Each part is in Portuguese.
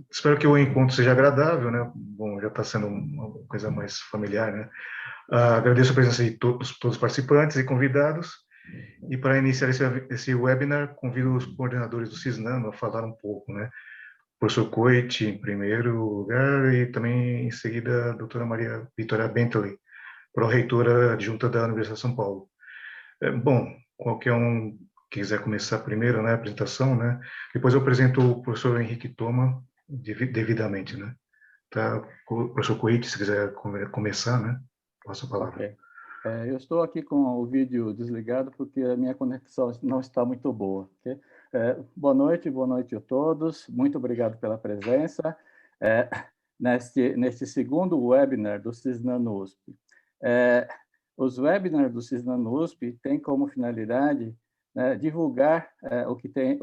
Espero que o encontro seja agradável, né? Bom, já está sendo uma coisa mais familiar, né? Agradeço a presença de todos os participantes e convidados. E para iniciar esse webinar, convido os coordenadores do Cisnano a falar um pouco, né? O professor Coit, em primeiro lugar, e também, em seguida, a doutora Maria Vitória Bentley, pró-reitora adjunta da Universidade de São Paulo. Bom, qualquer um que quiser começar primeiro, né, a apresentação, né? Depois eu apresento o professor Henrique Thoma, devidamente, né? Tá? O professor Coit, se quiser começar, né? Passo a palavra. Ok. Eu estou aqui com o vídeo desligado porque a minha conexão não está muito boa. Okay? Boa noite a todos. Muito obrigado pela presença neste segundo webinar do Cisnano USP. Os webinars do Cisnano USP têm como finalidade divulgar o que tem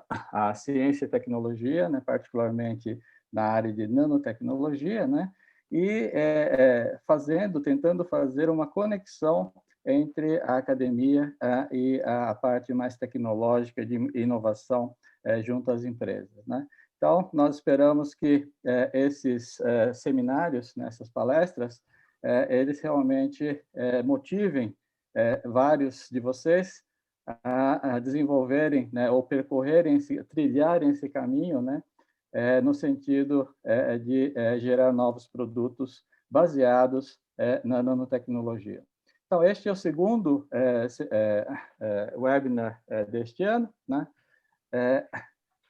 a ciência e tecnologia, né, particularmente na área de nanotecnologia, né, e tentando fazer uma conexão entre a academia e a parte mais tecnológica de inovação junto às empresas, né? Então, nós esperamos que esses seminários, nessas palestras, eles realmente motivem vários de vocês a desenvolverem, né, ou percorrerem, trilharem esse caminho, né, no sentido de gerar novos produtos baseados na nanotecnologia. Então, este é o segundo webinar deste ano, né?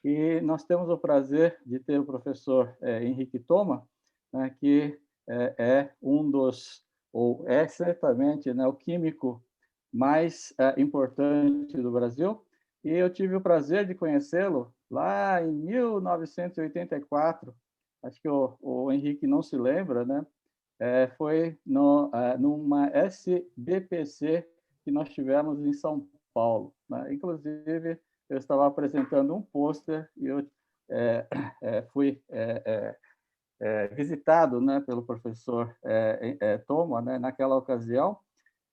E nós temos o prazer de ter o professor Henrique Thoma, né, que ou é certamente, né, o químico mais importante do Brasil, e eu tive o prazer de conhecê-lo lá em 1984, acho que o Henrique não se lembra, né? Foi numa SBPC que nós tivemos em São Paulo, né? Inclusive, eu estava apresentando um pôster e eu fui visitado, né, pelo professor Thoma, né, naquela ocasião,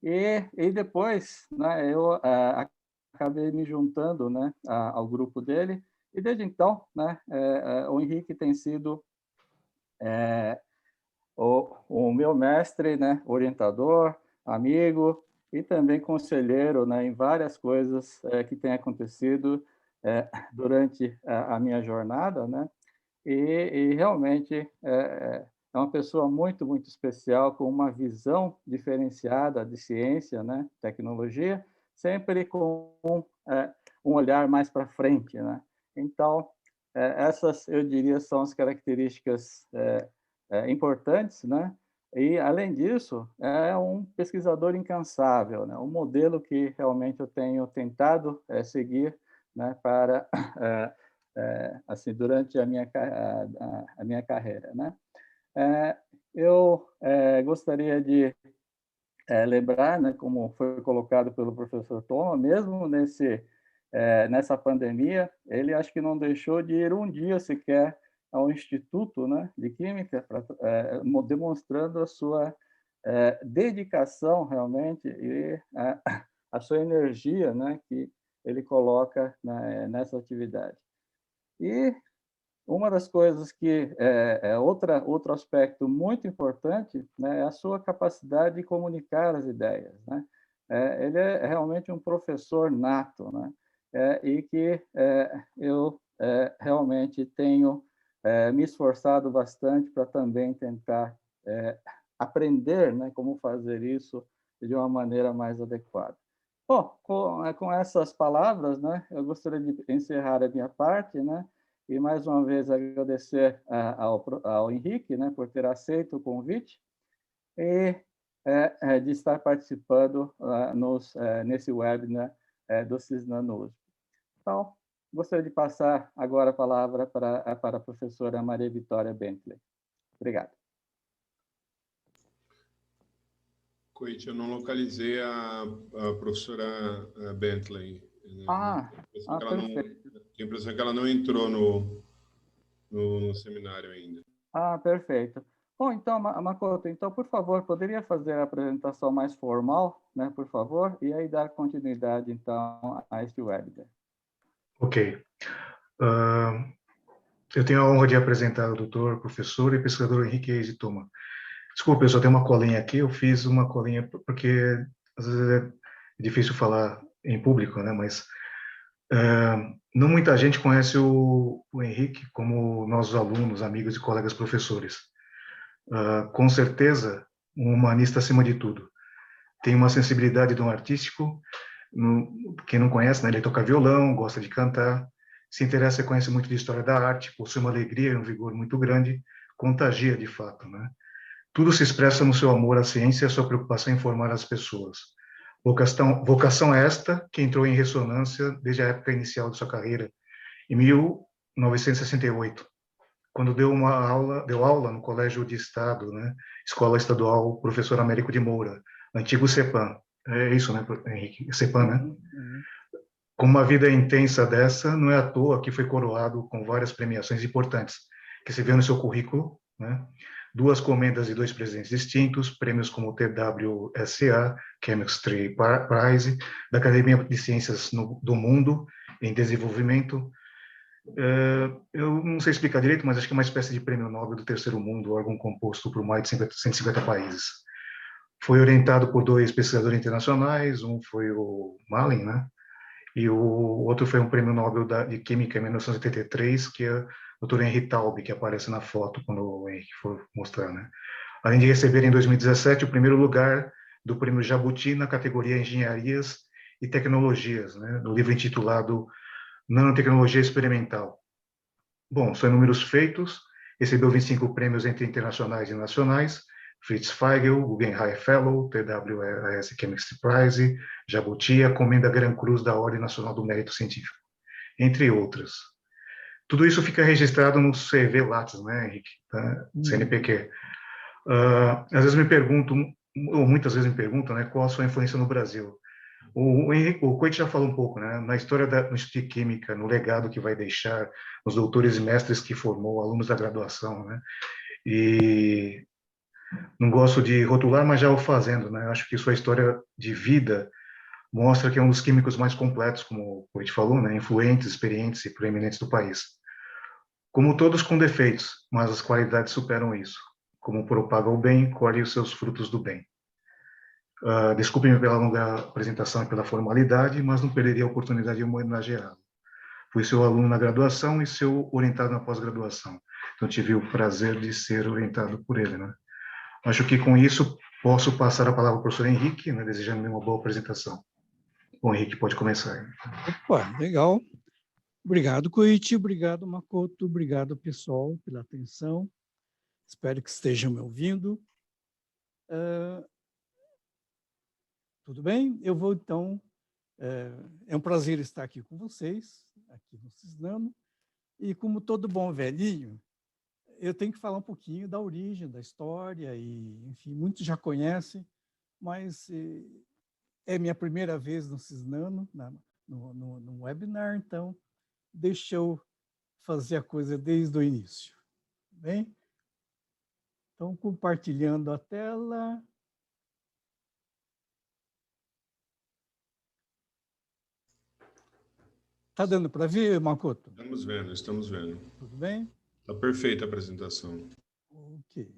e depois, né, eu acabei me juntando, né, ao grupo dele, e desde então, né, o Henrique tem sido o meu mestre, né, orientador, amigo e também conselheiro, né, em várias coisas que têm acontecido durante a minha jornada, né, e realmente é uma pessoa muito, muito especial, com uma visão diferenciada de ciência, né, tecnologia, sempre com um olhar mais para frente, né? Então, essas, eu diria, são as características importantes, né? E, além disso, é um pesquisador incansável, né? Um modelo que realmente eu tenho tentado seguir, né, para assim, durante a minha carreira, né? Eu gostaria de lembrar, né, como foi colocado pelo professor Thoma, mesmo nessa pandemia, ele acho que não deixou de ir um dia sequer ao Instituto, né, de Química, demonstrando a sua dedicação realmente e a sua energia, né, que ele coloca nessa atividade. E uma das coisas que outro aspecto muito importante, né, é a sua capacidade de comunicar as ideias, né? Ele é realmente um professor nato, né? E que eu realmente tenho me esforçado bastante para também tentar aprender, né, como fazer isso de uma maneira mais adequada. Bom, com essas palavras, né, eu gostaria de encerrar a minha parte, né? E, mais uma vez, agradecer ao Henrique, né, por ter aceito o convite e de estar participando nesse webinar do Cisnano USP. Então, gostaria de passar agora a palavra para a professora Maria Vitória Bentley. Obrigado. Coit, eu não localizei a professora Bentley. Perfeito. Tenho a impressão que ela não entrou no seminário ainda. Perfeito. Bom, então, Makoto, então, por favor, poderia fazer a apresentação mais formal, né, por favor, e aí dar continuidade, então, a este webinar. Ok. Eu tenho a honra de apresentar o doutor, professor e pesquisador Henrique Reis de Toma. Desculpa, eu só tenho uma colinha aqui, eu fiz uma colinha porque às vezes é difícil falar em público, né? Mas não muita gente conhece o Henrique como nossos alunos, amigos e colegas professores. Com certeza, um humanista acima de tudo. Tem uma sensibilidade de um artístico, quem não conhece, né? Ele toca violão, gosta de cantar, se interessa e conhece muito de história da arte, possui uma alegria e um vigor muito grande, contagia de fato, né? Tudo se expressa no seu amor à ciência e a sua preocupação em informar as pessoas. Vocação esta que entrou em ressonância desde a época inicial de sua carreira, em 1968, quando deu aula no Colégio de Estado, né, Escola Estadual Professor Américo de Moura, antigo CEPAM. É isso, né, Henrique? CEPAM, né? Com uma vida intensa dessa, não é à toa que foi coroado com várias premiações importantes, que se vê no seu currículo, né? 2 comendas de 2 presidentes distintos, prêmios como o TWSA, Chemistry Prize, da Academia de Ciências do Mundo em Desenvolvimento. Eu não sei explicar direito, mas acho que é uma espécie de prêmio Nobel do Terceiro Mundo, órgão composto por mais de 150 países. Foi orientado por 2 pesquisadores internacionais, um foi o Malin, né? E o outro foi um prêmio Nobel de Química em 1983, que é o Dr. Henry Taube, que aparece na foto quando o Henrique for mostrar, né? Além de receber em 2017 o primeiro lugar do prêmio Jabuti na categoria Engenharias e Tecnologias, né? No livro intitulado Nanotecnologia Experimental. Bom, são inúmeros feitos, recebeu 25 prêmios entre internacionais e nacionais, Fritz Feigl, Guggenheim Fellow, TWS Chemistry Prize, Jabuti, a Comenda Gran Cruz da Ordem Nacional do Mérito Científico, entre outras. Tudo isso fica registrado no CV Lattes, né, Henrique? Tá? CNPq. Às vezes me perguntam, ou muitas vezes me perguntam, né, qual a sua influência no Brasil. O Coit já falou um pouco, né, na história do Instituto de Química, no legado que vai deixar, nos doutores e mestres que formou, alunos da graduação, né, e não gosto de rotular, mas já o fazendo, né, acho que sua história de vida mostra que é um dos químicos mais completos, como o Coit falou, né, influentes, experientes e proeminentes do país. Como todos com defeitos, mas as qualidades superam isso. Como propaga o bem, colhe os seus frutos do bem. Desculpe-me pela longa apresentação e pela formalidade, mas não perderia a oportunidade de homenageá-lo. Fui seu aluno na graduação e seu orientado na pós-graduação. Então, tive o prazer de ser orientado por ele, né? Acho que com isso posso passar a palavra ao professor Henrique, né, desejando-lhe uma boa apresentação. Bom, Henrique, pode começar. Opa, legal. Obrigado, Coit. Obrigado, Makoto. Obrigado, pessoal, pela atenção. Espero que estejam me ouvindo. Tudo bem? Eu vou, então... É um prazer estar aqui com vocês, aqui no Cisnano. E como todo bom velhinho, eu tenho que falar um pouquinho da origem, da história, e, enfim, muitos já conhecem, mas é minha primeira vez no Cisnano, no webinar, então deixa eu fazer a coisa desde o início. Bem? Então, compartilhando a tela. Está dando para ver, Makoto? Estamos vendo, estamos vendo. Tudo bem? Está perfeita a apresentação. Ok.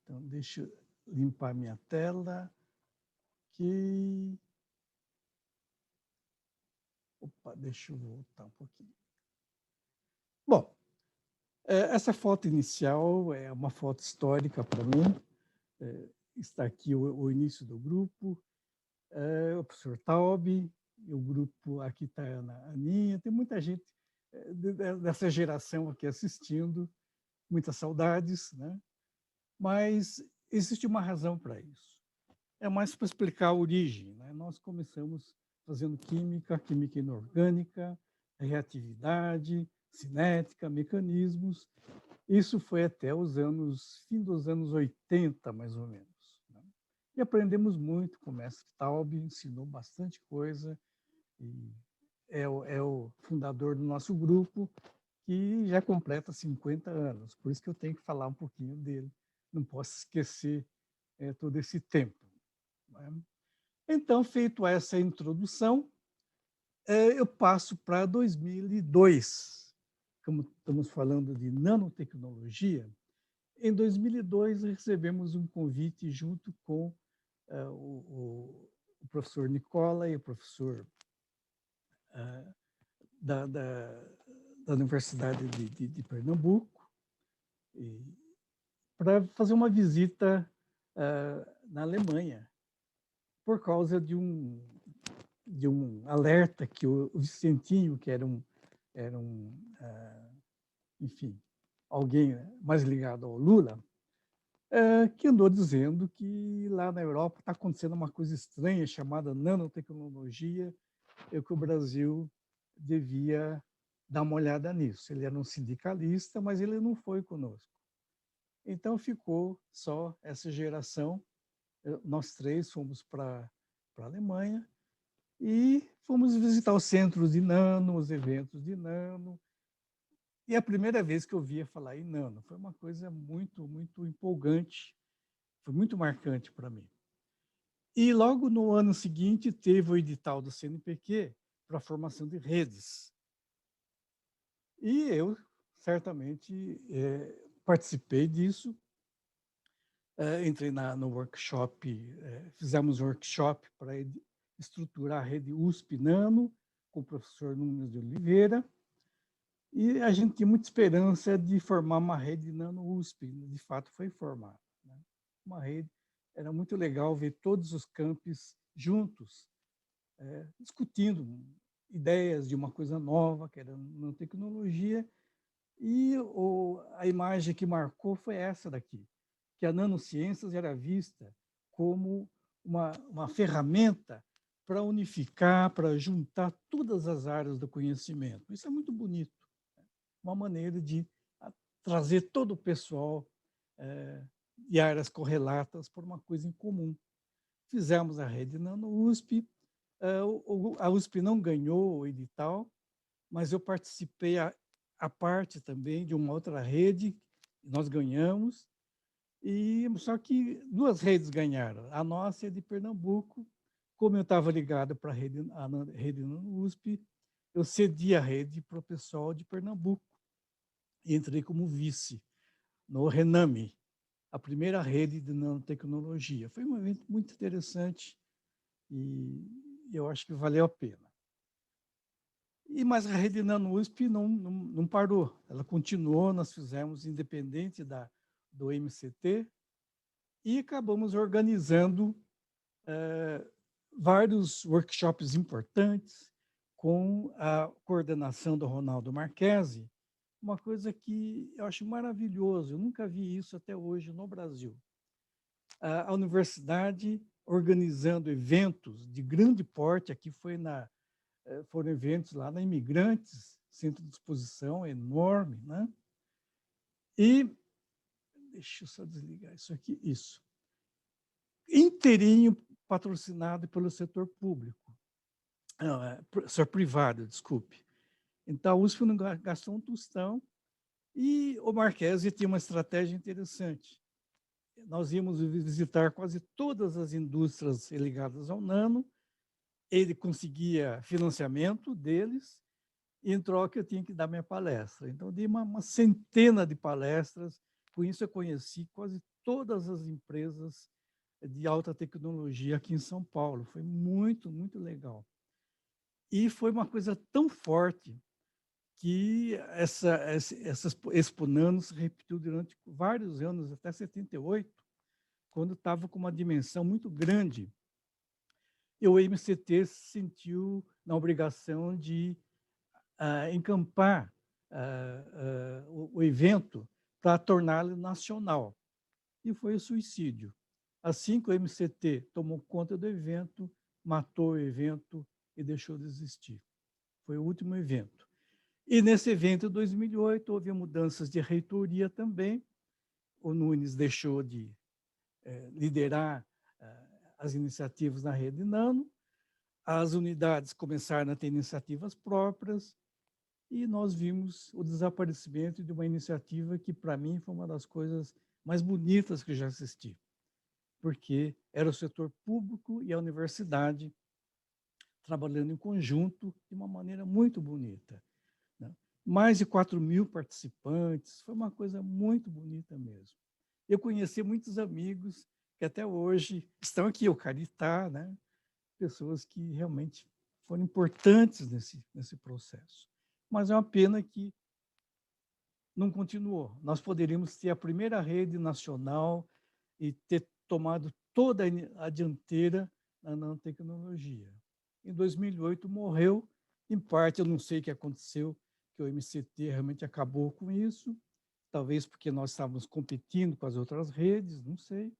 Então, deixa eu limpar minha tela. Aqui. Opa, deixa eu voltar um pouquinho. Bom, essa foto inicial é uma foto histórica para mim. Está aqui o início do grupo, o professor Taube, o grupo, aqui está a Aninha, tem muita gente dessa geração aqui assistindo, muitas saudades, né? Mas existe uma razão para isso. É mais para explicar a origem, né? Nós começamos fazendo química inorgânica, reatividade, cinética, mecanismos. Isso foi até fim dos anos 80, mais ou menos. Né? E aprendemos muito com o mestre Taube, ensinou bastante coisa, e é o fundador do nosso grupo, que já completa 50 anos. Por isso que eu tenho que falar um pouquinho dele. Não posso esquecer todo esse tempo. Né? Então, feito essa introdução, eu passo para 2002, como estamos falando de nanotecnologia, em 2002 recebemos um convite junto com o professor Nicola e o professor da Universidade de Pernambuco, para fazer uma visita na Alemanha, por causa de um alerta que o Vicentinho, que era enfim, alguém mais ligado ao Lula, que andou dizendo que lá na Europa está acontecendo uma coisa estranha chamada nanotecnologia e que o Brasil devia dar uma olhada nisso. Ele era um sindicalista, mas ele não foi conosco. Então ficou só essa geração. Nós três fomos para a Alemanha e fomos visitar os centros de nano, os eventos de nano. E a primeira vez que eu via falar em nano foi uma coisa muito, muito empolgante, foi muito marcante para mim. E logo no ano seguinte teve o edital do CNPq para a formação de redes. E eu certamente participei disso. Entrei no workshop, fizemos um workshop para estruturar a rede USP Nano, com o professor Nunes de Oliveira, e a gente tinha muita esperança de formar uma rede Nano USP, de fato foi formada. Né? Uma rede, era muito legal ver todos os campos juntos, discutindo ideias de uma coisa nova, que era nanotecnologia, e a imagem que marcou foi essa daqui, que a nanociências era vista como uma ferramenta para unificar, para juntar todas as áreas do conhecimento. Isso é muito bonito. Uma maneira de trazer todo o pessoal de áreas correlatas por uma coisa em comum. Fizemos a rede Nano USP. A USP não ganhou o edital, mas eu participei a parte também de uma outra rede, nós ganhamos, só que duas redes ganharam. A nossa é de Pernambuco. Como eu estava ligado para a rede Nano USP, eu cedi a rede para o pessoal de Pernambuco e entrei como vice no Rename, a primeira rede de nanotecnologia. Foi um evento muito interessante e eu acho que valeu a pena. Mas a rede Nano USP não parou, ela continuou, nós fizemos independente do MCT e acabamos organizando vários workshops importantes com a coordenação do Ronaldo Marchesi, uma coisa que eu acho maravilhoso, eu nunca vi isso até hoje no Brasil. A universidade organizando eventos de grande porte, aqui foram eventos lá na Imigrantes, centro de exposição enorme, né? E, deixa eu só desligar isso aqui, isso. Inteirinho patrocinado pelo setor público, setor privado, desculpe. Então, a USP não gastou um tostão e o Marchesi tinha uma estratégia interessante. Nós íamos visitar quase todas as indústrias ligadas ao nano, ele conseguia financiamento deles, e em troca eu tinha que dar minha palestra. Então, eu dei uma centena de palestras, com isso eu conheci quase todas as empresas de alta tecnologia aqui em São Paulo. Foi muito, muito legal. E foi uma coisa tão forte que essa Expo Nano se repetiu durante vários anos, até 78, quando estava com uma dimensão muito grande. E o MCT se sentiu na obrigação de encampar o evento para torná-lo nacional. E foi o suicídio. Assim que o MCT tomou conta do evento, matou o evento e deixou de existir. Foi o último evento. E nesse evento, em 2008, houve mudanças de reitoria também. O Nunes deixou de liderar as iniciativas na rede Nano, as unidades começaram a ter iniciativas próprias, e nós vimos o desaparecimento de uma iniciativa que, para mim, foi uma das coisas mais bonitas que eu já assisti, porque era o setor público e a universidade trabalhando em conjunto de uma maneira muito bonita. Né? mais de 4.000 participantes, foi uma coisa muito bonita mesmo. Eu conheci muitos amigos que até hoje estão aqui, o Caritá, né? Pessoas que realmente foram importantes nesse processo. Mas é uma pena que não continuou. Nós poderíamos ter a primeira rede nacional e ter tomado toda a dianteira na nanotecnologia. Em 2008 morreu, em parte, eu não sei o que aconteceu, que o MCT realmente acabou com isso, talvez porque nós estávamos competindo com as outras redes, não sei,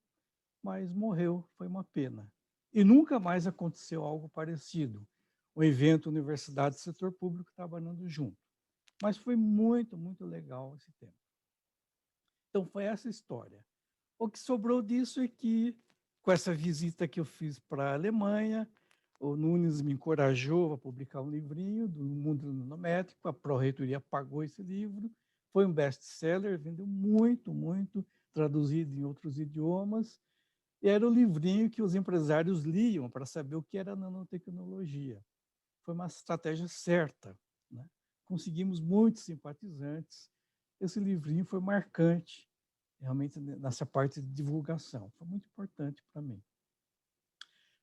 mas morreu, foi uma pena. E nunca mais aconteceu algo parecido. O evento Universidade e Setor Público trabalhando junto. Mas foi muito, muito legal esse tempo. Então, foi essa história. O que sobrou disso é que, com essa visita que eu fiz para a Alemanha, o Nunes me encorajou a publicar um livrinho do mundo nanométrico, a Pró-Reitoria pagou esse livro, foi um best-seller, vendeu muito, muito, traduzido em outros idiomas, e era o livrinho que os empresários liam para saber o que era nanotecnologia. Foi uma estratégia certa, né? Conseguimos muitos simpatizantes. Esse livrinho foi marcante, realmente, nessa parte de divulgação. Foi muito importante para mim.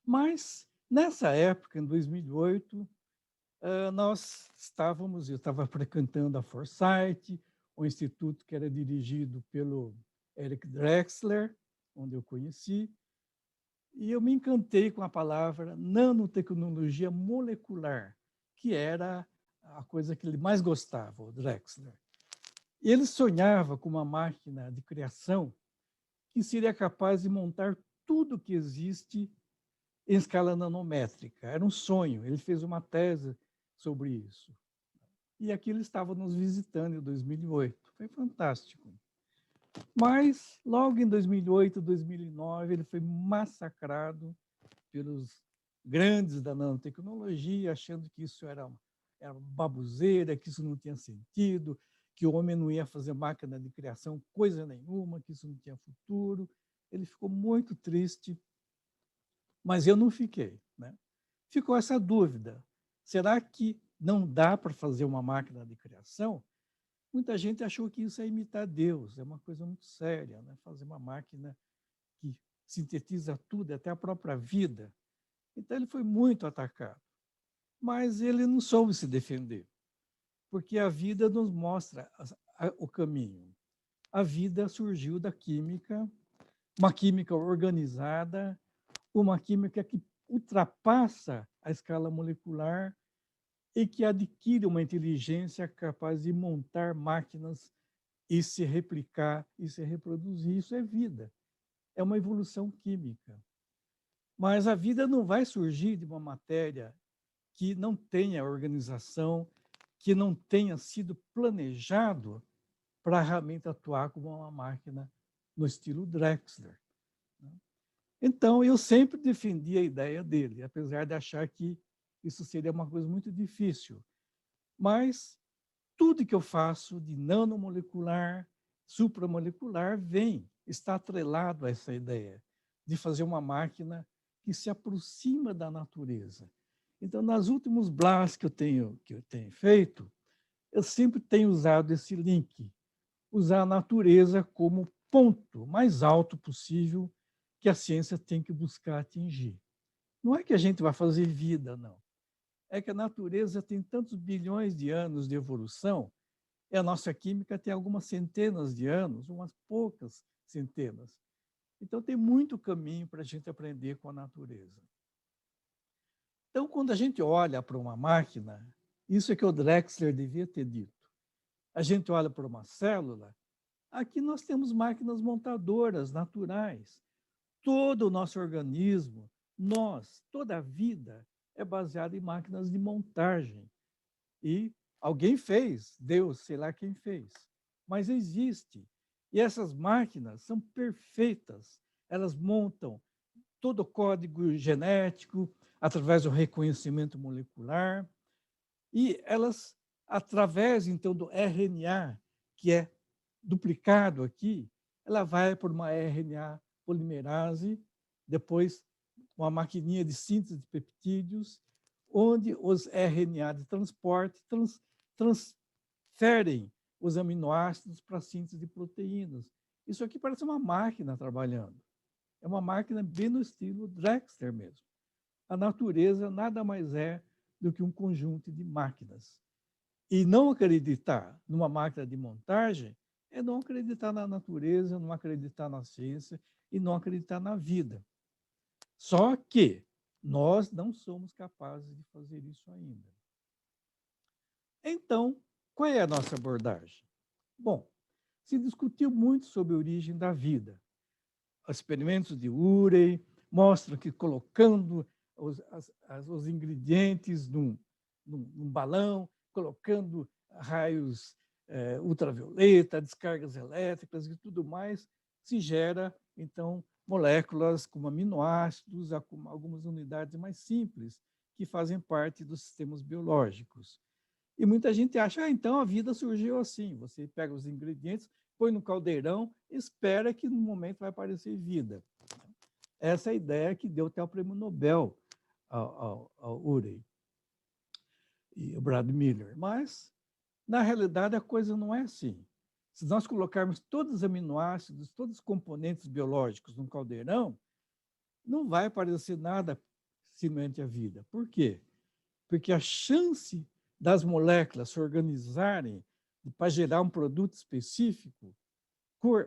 Mas, nessa época, em 2008, eu estava frequentando a Foresight, o instituto que era dirigido pelo Eric Drexler, onde eu conheci, e eu me encantei com a palavra nanotecnologia molecular, que era a coisa que ele mais gostava, o Drexler. Ele sonhava com uma máquina de criação que seria capaz de montar tudo que existe em escala nanométrica. Era um sonho, ele fez uma tese sobre isso. E aqui ele estava nos visitando em 2008. Foi fantástico. Mas, logo em 2008, 2009, ele foi massacrado pelos grandes da nanotecnologia, achando que isso era baboseira, que isso não tinha sentido, que o homem não ia fazer máquina de criação coisa nenhuma, que isso não tinha futuro. Ele ficou muito triste, mas eu não fiquei, né? Ficou essa dúvida. Será que não dá para fazer uma máquina de criação? Muita gente achou que isso é imitar Deus, é uma coisa muito séria, né? Fazer uma máquina que sintetiza tudo, até a própria vida. Então, ele foi muito atacado. Mas ele não soube se defender, porque a vida nos mostra o caminho. A vida surgiu da química, uma química organizada, uma química que ultrapassa a escala molecular e que adquire uma inteligência capaz de montar máquinas e se replicar e se reproduzir. Isso é vida. É uma evolução química. Mas a vida não vai surgir de uma matéria que não tenha organização, que não tenha sido planejado para realmente atuar como uma máquina no estilo Drexler. Então, eu sempre defendi a ideia dele, apesar de achar que isso seria uma coisa muito difícil. Mas tudo que eu faço de nanomolecular, supramolecular, está atrelado a essa ideia de fazer uma máquina que se aproxima da natureza. Então, nos últimos blasts que eu tenho feito, eu sempre tenho usado esse link, usar a natureza como ponto mais alto possível que a ciência tem que buscar atingir. Não é que a gente vai fazer vida, não. É que a natureza tem tantos bilhões de anos de evolução e a nossa química tem algumas centenas de anos, umas poucas centenas. Então, tem muito caminho para a gente aprender com a natureza. Então, quando a gente olha para uma máquina, isso é que o Drexler devia ter dito. A gente olha para uma célula, aqui nós temos máquinas montadoras naturais. Todo o nosso organismo, toda a vida é baseada em máquinas de montagem. E alguém fez, Deus, sei lá quem fez. Mas existe. E essas máquinas são perfeitas. Elas montam todo o código genético através do reconhecimento molecular. E elas, através, então, do RNA, que é duplicado aqui, ela vai por uma RNA polimerase, depois uma maquininha de síntese de peptídeos, onde os RNA de transporte transferem os aminoácidos para a síntese de proteínas. Isso aqui parece uma máquina trabalhando. É uma máquina bem no estilo Drexler mesmo. A natureza nada mais é do que um conjunto de máquinas. E não acreditar numa máquina de montagem é não acreditar na natureza, não acreditar na ciência e não acreditar na vida. Só que nós não somos capazes de fazer isso ainda. Então, qual é a nossa abordagem? Bom, se discutiu muito sobre a origem da vida. Os experimentos de Urey mostram que colocando os ingredientes num balão, colocando raios ultravioleta, descargas elétricas e tudo mais, se gera, então, moléculas como aminoácidos, algumas unidades mais simples, que fazem parte dos sistemas biológicos. E muita gente acha, então a vida surgiu assim. Você pega os ingredientes, põe no caldeirão, espera que no momento vai aparecer vida. Essa é a ideia que deu até o prêmio Nobel ao Urey e o Brad Miller. Mas, na realidade, a coisa não é assim. Se nós colocarmos todos os aminoácidos, todos os componentes biológicos num caldeirão, não vai aparecer nada semelhante à vida. Por quê? Porque a chance das moléculas se organizarem para gerar um produto específico,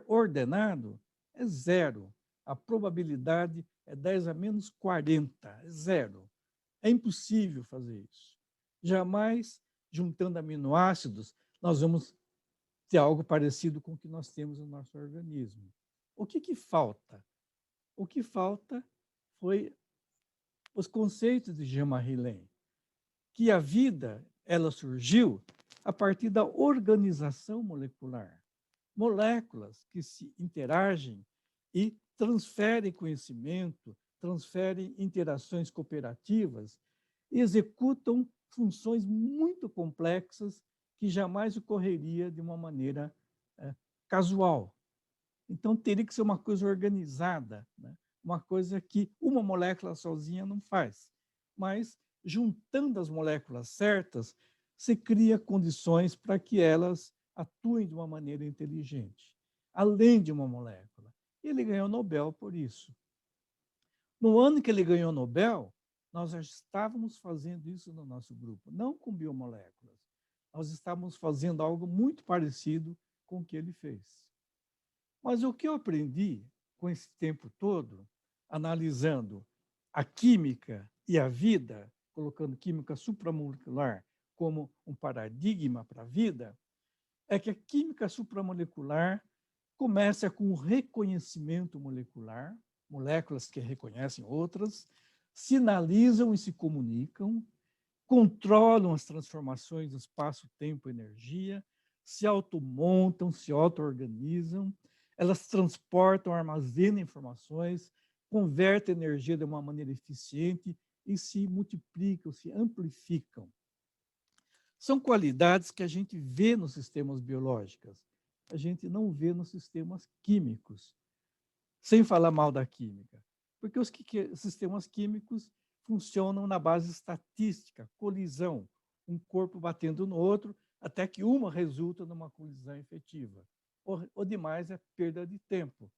ordenado, é zero. A probabilidade é 10 a menos 40, é zero. É impossível fazer isso. Jamais, juntando aminoácidos, nós vamos ter algo parecido com o que nós temos no nosso organismo. O que falta? O que falta foi os conceitos de Jean-Marie Lehn, que a vida ela surgiu a partir da organização molecular. Moléculas que se interagem e transferem conhecimento, transferem interações cooperativas e executam funções muito complexas que jamais ocorreria de uma maneira casual. Então, teria que ser uma coisa organizada, né? Uma coisa que uma molécula sozinha não faz. Mas, juntando as moléculas certas, se cria condições para que elas atuem de uma maneira inteligente, além de uma molécula. E ele ganhou o Nobel por isso. No ano que ele ganhou o Nobel, nós já estávamos fazendo isso no nosso grupo, não com biomoléculas. Nós estávamos fazendo algo muito parecido com o que ele fez. Mas o que eu aprendi com esse tempo todo, analisando a química e a vida, colocando química supramolecular como um paradigma para a vida, é que a química supramolecular começa com o reconhecimento molecular, moléculas que reconhecem outras, sinalizam e se comunicam, controlam as transformações do espaço, tempo e energia, se automontam, se auto-organizam, elas transportam, armazenam informações, convertem energia de uma maneira eficiente e se multiplicam, se amplificam. São qualidades que a gente vê nos sistemas biológicos, a gente não vê nos sistemas químicos, sem falar mal da química, porque os sistemas químicos funcionam na base estatística, colisão, um corpo batendo no outro, até que uma resulta numa colisão efetiva. O demais é perda de tempo.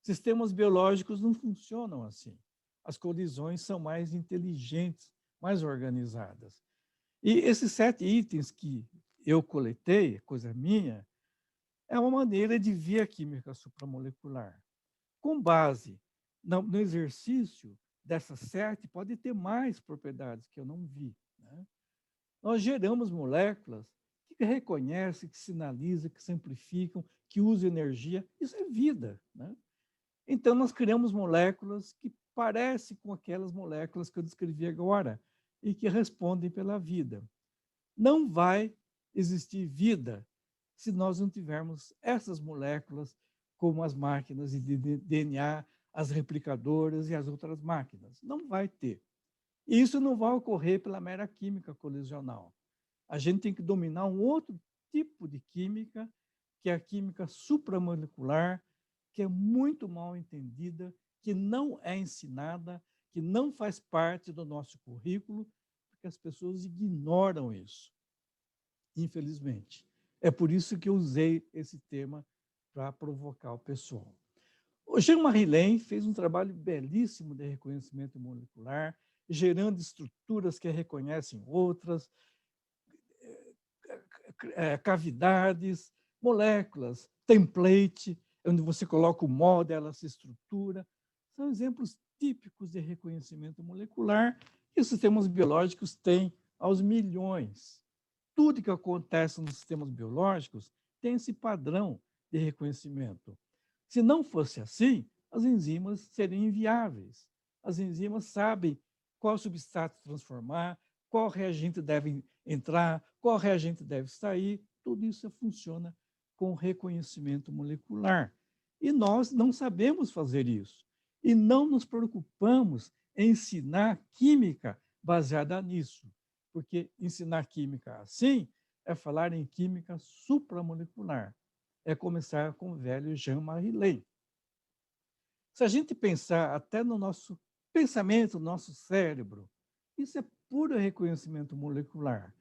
Sistemas biológicos não funcionam assim. As colisões são mais inteligentes, mais organizadas. E esses 7 itens que eu coletei, coisa minha, é uma maneira de ver a química supramolecular. Com base no exercício dessas 7, pode ter mais propriedades que eu não vi, né? Nós geramos moléculas que reconhecem, que sinalizam, que simplificam, que usam energia. Isso é vida, né? Então, nós criamos moléculas que parecem com aquelas moléculas que eu descrevi agora e que respondem pela vida. Não vai existir vida se nós não tivermos essas moléculas como as máquinas de DNA, as replicadoras e as outras máquinas. Não vai ter. E isso não vai ocorrer pela mera química colisional. A gente tem que dominar um outro tipo de química, que é a química supramolecular, que é muito mal entendida, que não é ensinada, que não faz parte do nosso currículo, porque as pessoas ignoram isso, infelizmente. É por isso que eu usei esse tema para provocar o pessoal. O Jean-Marie Lehn fez um trabalho belíssimo de reconhecimento molecular, gerando estruturas que reconhecem outras, cavidades, moléculas, template, onde você coloca o molde, ela se estrutura. São exemplos típicos de reconhecimento molecular que os sistemas biológicos têm aos milhões. Tudo que acontece nos sistemas biológicos tem esse padrão de reconhecimento. Se não fosse assim, as enzimas seriam inviáveis. As enzimas sabem qual substrato transformar, qual reagente deve entrar, qual reagente deve sair. Tudo isso funciona com reconhecimento molecular. E nós não sabemos fazer isso. E não nos preocupamos em ensinar química baseada nisso. Porque ensinar química assim é falar em química supramolecular. É começar com o velho Jean-Marie Lehn. Se a gente pensar até no nosso pensamento, no nosso cérebro, isso é puro reconhecimento molecular.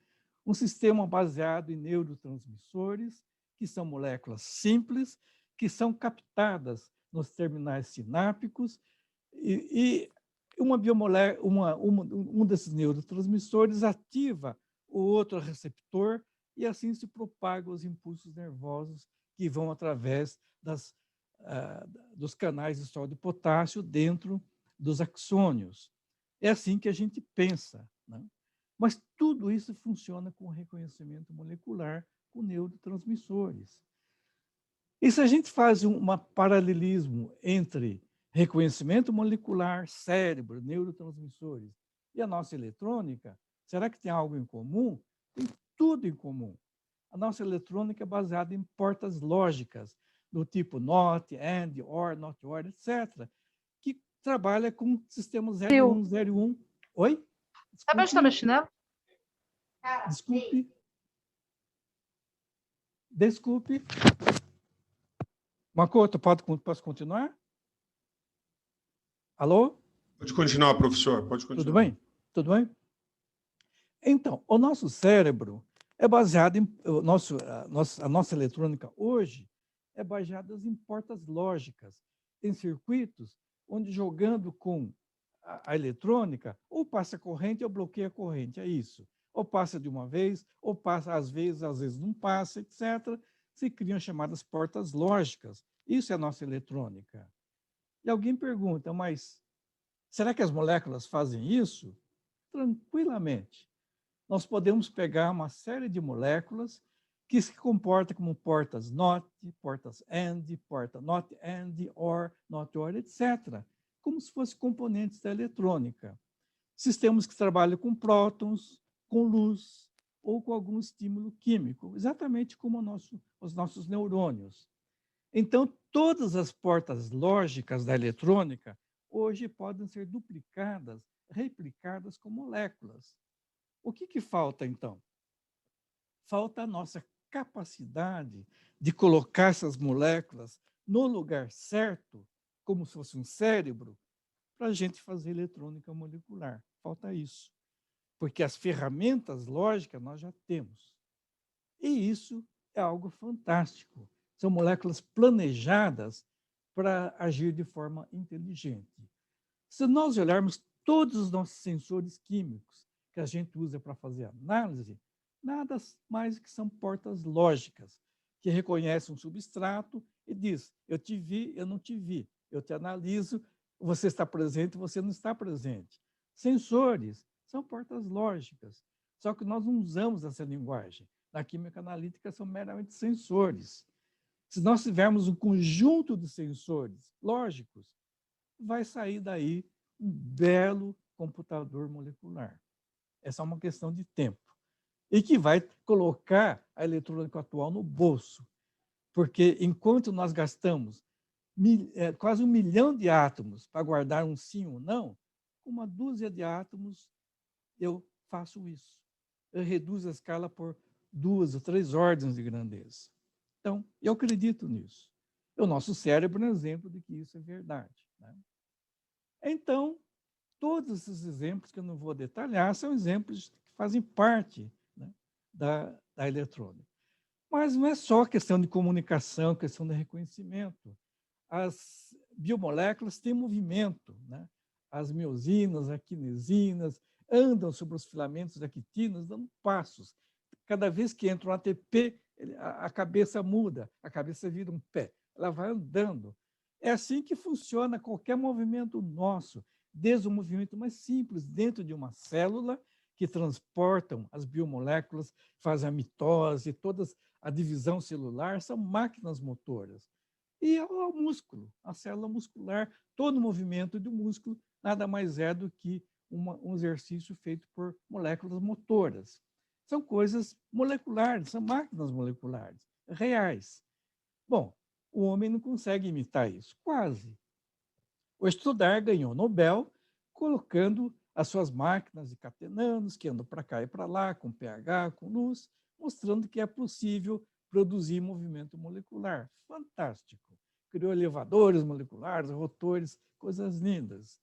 Um sistema baseado em neurotransmissores, que são moléculas simples, que são captadas nos terminais sinápticos, e um desses neurotransmissores ativa o outro receptor, e assim se propagam os impulsos nervosos que vão através dos canais de sódio e potássio dentro dos axônios. É assim que a gente pensa, né? Mas tudo isso funciona com reconhecimento molecular, com neurotransmissores. E se a gente faz um paralelismo entre reconhecimento molecular, cérebro, neurotransmissores e a nossa eletrônica, será que tem algo em comum? Tem tudo em comum. A nossa eletrônica é baseada em portas lógicas, do tipo NOT, AND, OR, NOT OR, etc., que trabalha com sistemas 01, 01. Oi? Sabe onde está meu chinelo? Desculpe. Desculpe. Makoto, posso continuar? Alô? Pode continuar, professor. Pode continuar. Tudo bem? Tudo bem? Então, o nosso cérebro é baseado em... A nossa eletrônica hoje é baseada em portas lógicas. Tem circuitos onde, jogando com a eletrônica, ou passa corrente ou bloqueia a corrente, é isso. Ou passa de uma vez, ou passa às vezes não passa, etc. Se criam chamadas portas lógicas. Isso é a nossa eletrônica. E alguém pergunta, mas será que as moléculas fazem isso? Tranquilamente. Nós podemos pegar uma série de moléculas que se comportam como portas NOT, portas AND, porta NOT AND, OR, NOT OR, etc., como se fossem componentes da eletrônica. Sistemas que trabalham com prótons, com luz ou com algum estímulo químico, exatamente como os nossos neurônios. Então, todas as portas lógicas da eletrônica hoje podem ser duplicadas, replicadas com moléculas. O que falta, então? Falta a nossa capacidade de colocar essas moléculas no lugar certo, como se fosse um cérebro, para a gente fazer eletrônica molecular. Falta isso. Porque as ferramentas lógicas nós já temos. E isso é algo fantástico. São moléculas planejadas para agir de forma inteligente. Se nós olharmos todos os nossos sensores químicos que a gente usa para fazer análise, nada mais que são portas lógicas, que reconhecem um substrato e diz, eu te vi, eu não te vi, eu te analiso, você está presente, você não está presente. Sensores são portas lógicas, só que nós não usamos essa linguagem. Na química analítica são meramente sensores. Se nós tivermos um conjunto de sensores lógicos, vai sair daí um belo computador molecular. Essa é uma questão de tempo. E que vai colocar a eletrônica atual no bolso. Porque enquanto nós gastamos quase 1 milhão de átomos para guardar um sim ou não, com uma dúzia de átomos eu faço isso. Eu reduzo a escala por 2 ou 3 ordens de grandeza. Então, eu acredito nisso. O nosso cérebro é um exemplo de que isso é verdade, né? Então, todos esses exemplos, que eu não vou detalhar, são exemplos que fazem parte, né, da eletrônica. Mas não é só questão de comunicação, questão de reconhecimento. As biomoléculas têm movimento, né? As miosinas, as quinesinas, andam sobre os filamentos da quitina, dando passos. Cada vez que entra um ATP, a cabeça muda, a cabeça vira um pé, ela vai andando. É assim que funciona qualquer movimento nosso, desde o movimento mais simples, dentro de uma célula, que transportam as biomoléculas, fazem a mitose, toda a divisão celular, são máquinas motoras. E o músculo, a célula muscular, todo movimento do músculo nada mais é do que um exercício feito por moléculas motoras. São coisas moleculares, são máquinas moleculares, reais. Bom, o homem não consegue imitar isso, quase. O Studart ganhou o Nobel colocando as suas máquinas de catenanos, que andam para cá e para lá, com pH, com luz, mostrando que é possível produzir movimento molecular. Fantástico. Criou elevadores moleculares, rotores, coisas lindas.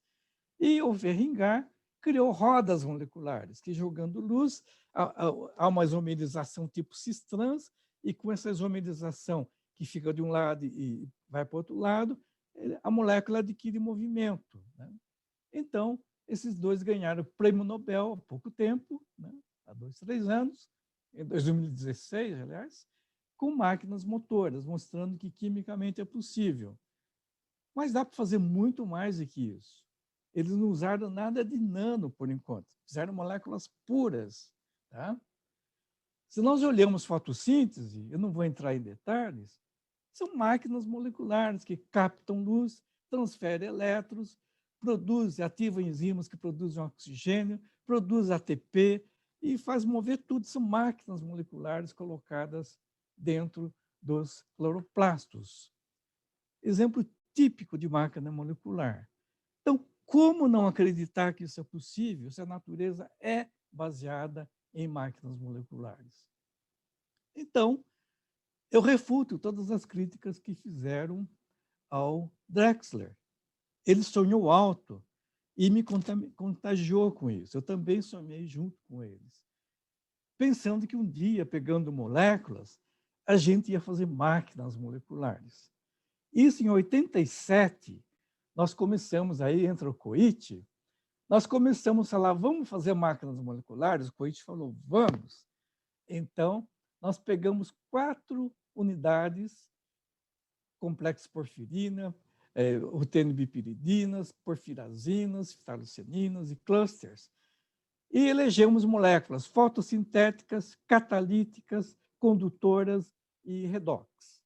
E o Ferringar criou rodas moleculares, que jogando luz, há uma isomerização tipo cis-trans, e com essa isomerização que fica de um lado e vai para o outro lado, a molécula adquire movimento. Né? Então, esses dois ganharam o prêmio Nobel há pouco tempo, né? Há 2, 3 anos, em 2016, aliás, com máquinas motoras, mostrando que quimicamente é possível. Mas dá para fazer muito mais do que isso. Eles não usaram nada de nano, por enquanto. Fizeram moléculas puras. Tá? Se nós olhamos fotossíntese, eu não vou entrar em detalhes, são máquinas moleculares que captam luz, transferem elétrons, produzem, ativam enzimas que produzem oxigênio, produzem ATP e faz mover tudo. São máquinas moleculares colocadas dentro dos cloroplastos. Exemplo típico de máquina molecular. Então, como não acreditar que isso é possível se a natureza é baseada em máquinas moleculares? Então, eu refuto todas as críticas que fizeram ao Drexler. Ele sonhou alto e me contagiou com isso. Eu também sonhei junto com eles, pensando que um dia, pegando moléculas, a gente ia fazer máquinas moleculares. Isso em 87, nós começamos, aí entra o Coit, nós começamos a falar, vamos fazer máquinas moleculares? O Coit falou, vamos. Então, nós pegamos 4 unidades, complexo porfirina, rutenobipiridinas, porfirazinas, phthaloceninas e clusters, e elegemos moléculas fotossintéticas, catalíticas, condutoras e redox.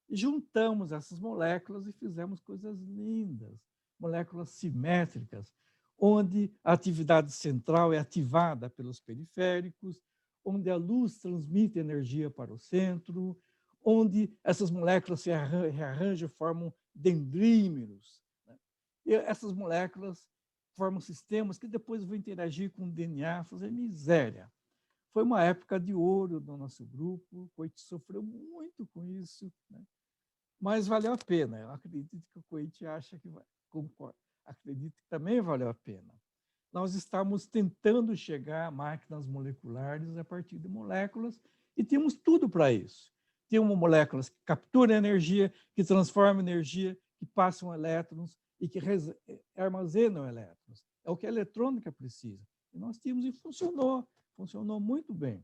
E juntamos essas moléculas e fizemos coisas lindas, moléculas simétricas, onde a atividade central é ativada pelos periféricos, onde a luz transmite energia para o centro, onde essas moléculas se rearranjam e formam dendrímeros. Né? E essas moléculas formam sistemas que depois vão interagir com o DNA, fazer miséria. Foi uma época de ouro do nosso grupo, o Coit sofreu muito com isso, né? Mas valeu a pena. Eu acredito que o Coit acha que vai, concordo. Acredito que também valeu a pena. Nós estamos tentando chegar a máquinas moleculares a partir de moléculas e temos tudo para isso. Temos moléculas que capturam energia, que transformam energia, que passam elétrons e que armazenam elétrons. É o que a eletrônica precisa. E nós tínhamos e funcionou muito bem.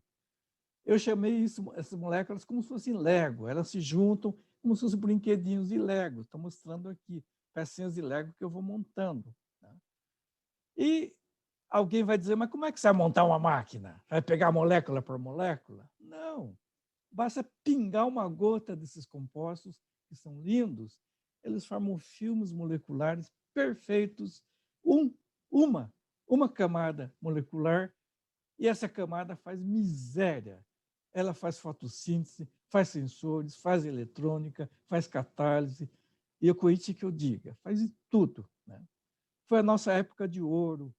Eu chamei isso, essas moléculas como se fossem Lego, elas se juntam como se fossem brinquedinhos de Lego. Estou mostrando aqui pecinhas de Lego que eu vou montando. Tá? E alguém vai dizer, mas como é que você vai montar uma máquina? Vai pegar molécula por molécula? Não. Basta pingar uma gota desses compostos, que são lindos, eles formam filmes moleculares perfeitos, uma camada molecular, e essa camada faz miséria. Ela faz fotossíntese, faz sensores, faz eletrônica, faz catálise, e o Coit que eu diga, faz tudo. Né? Foi a nossa época de ouro,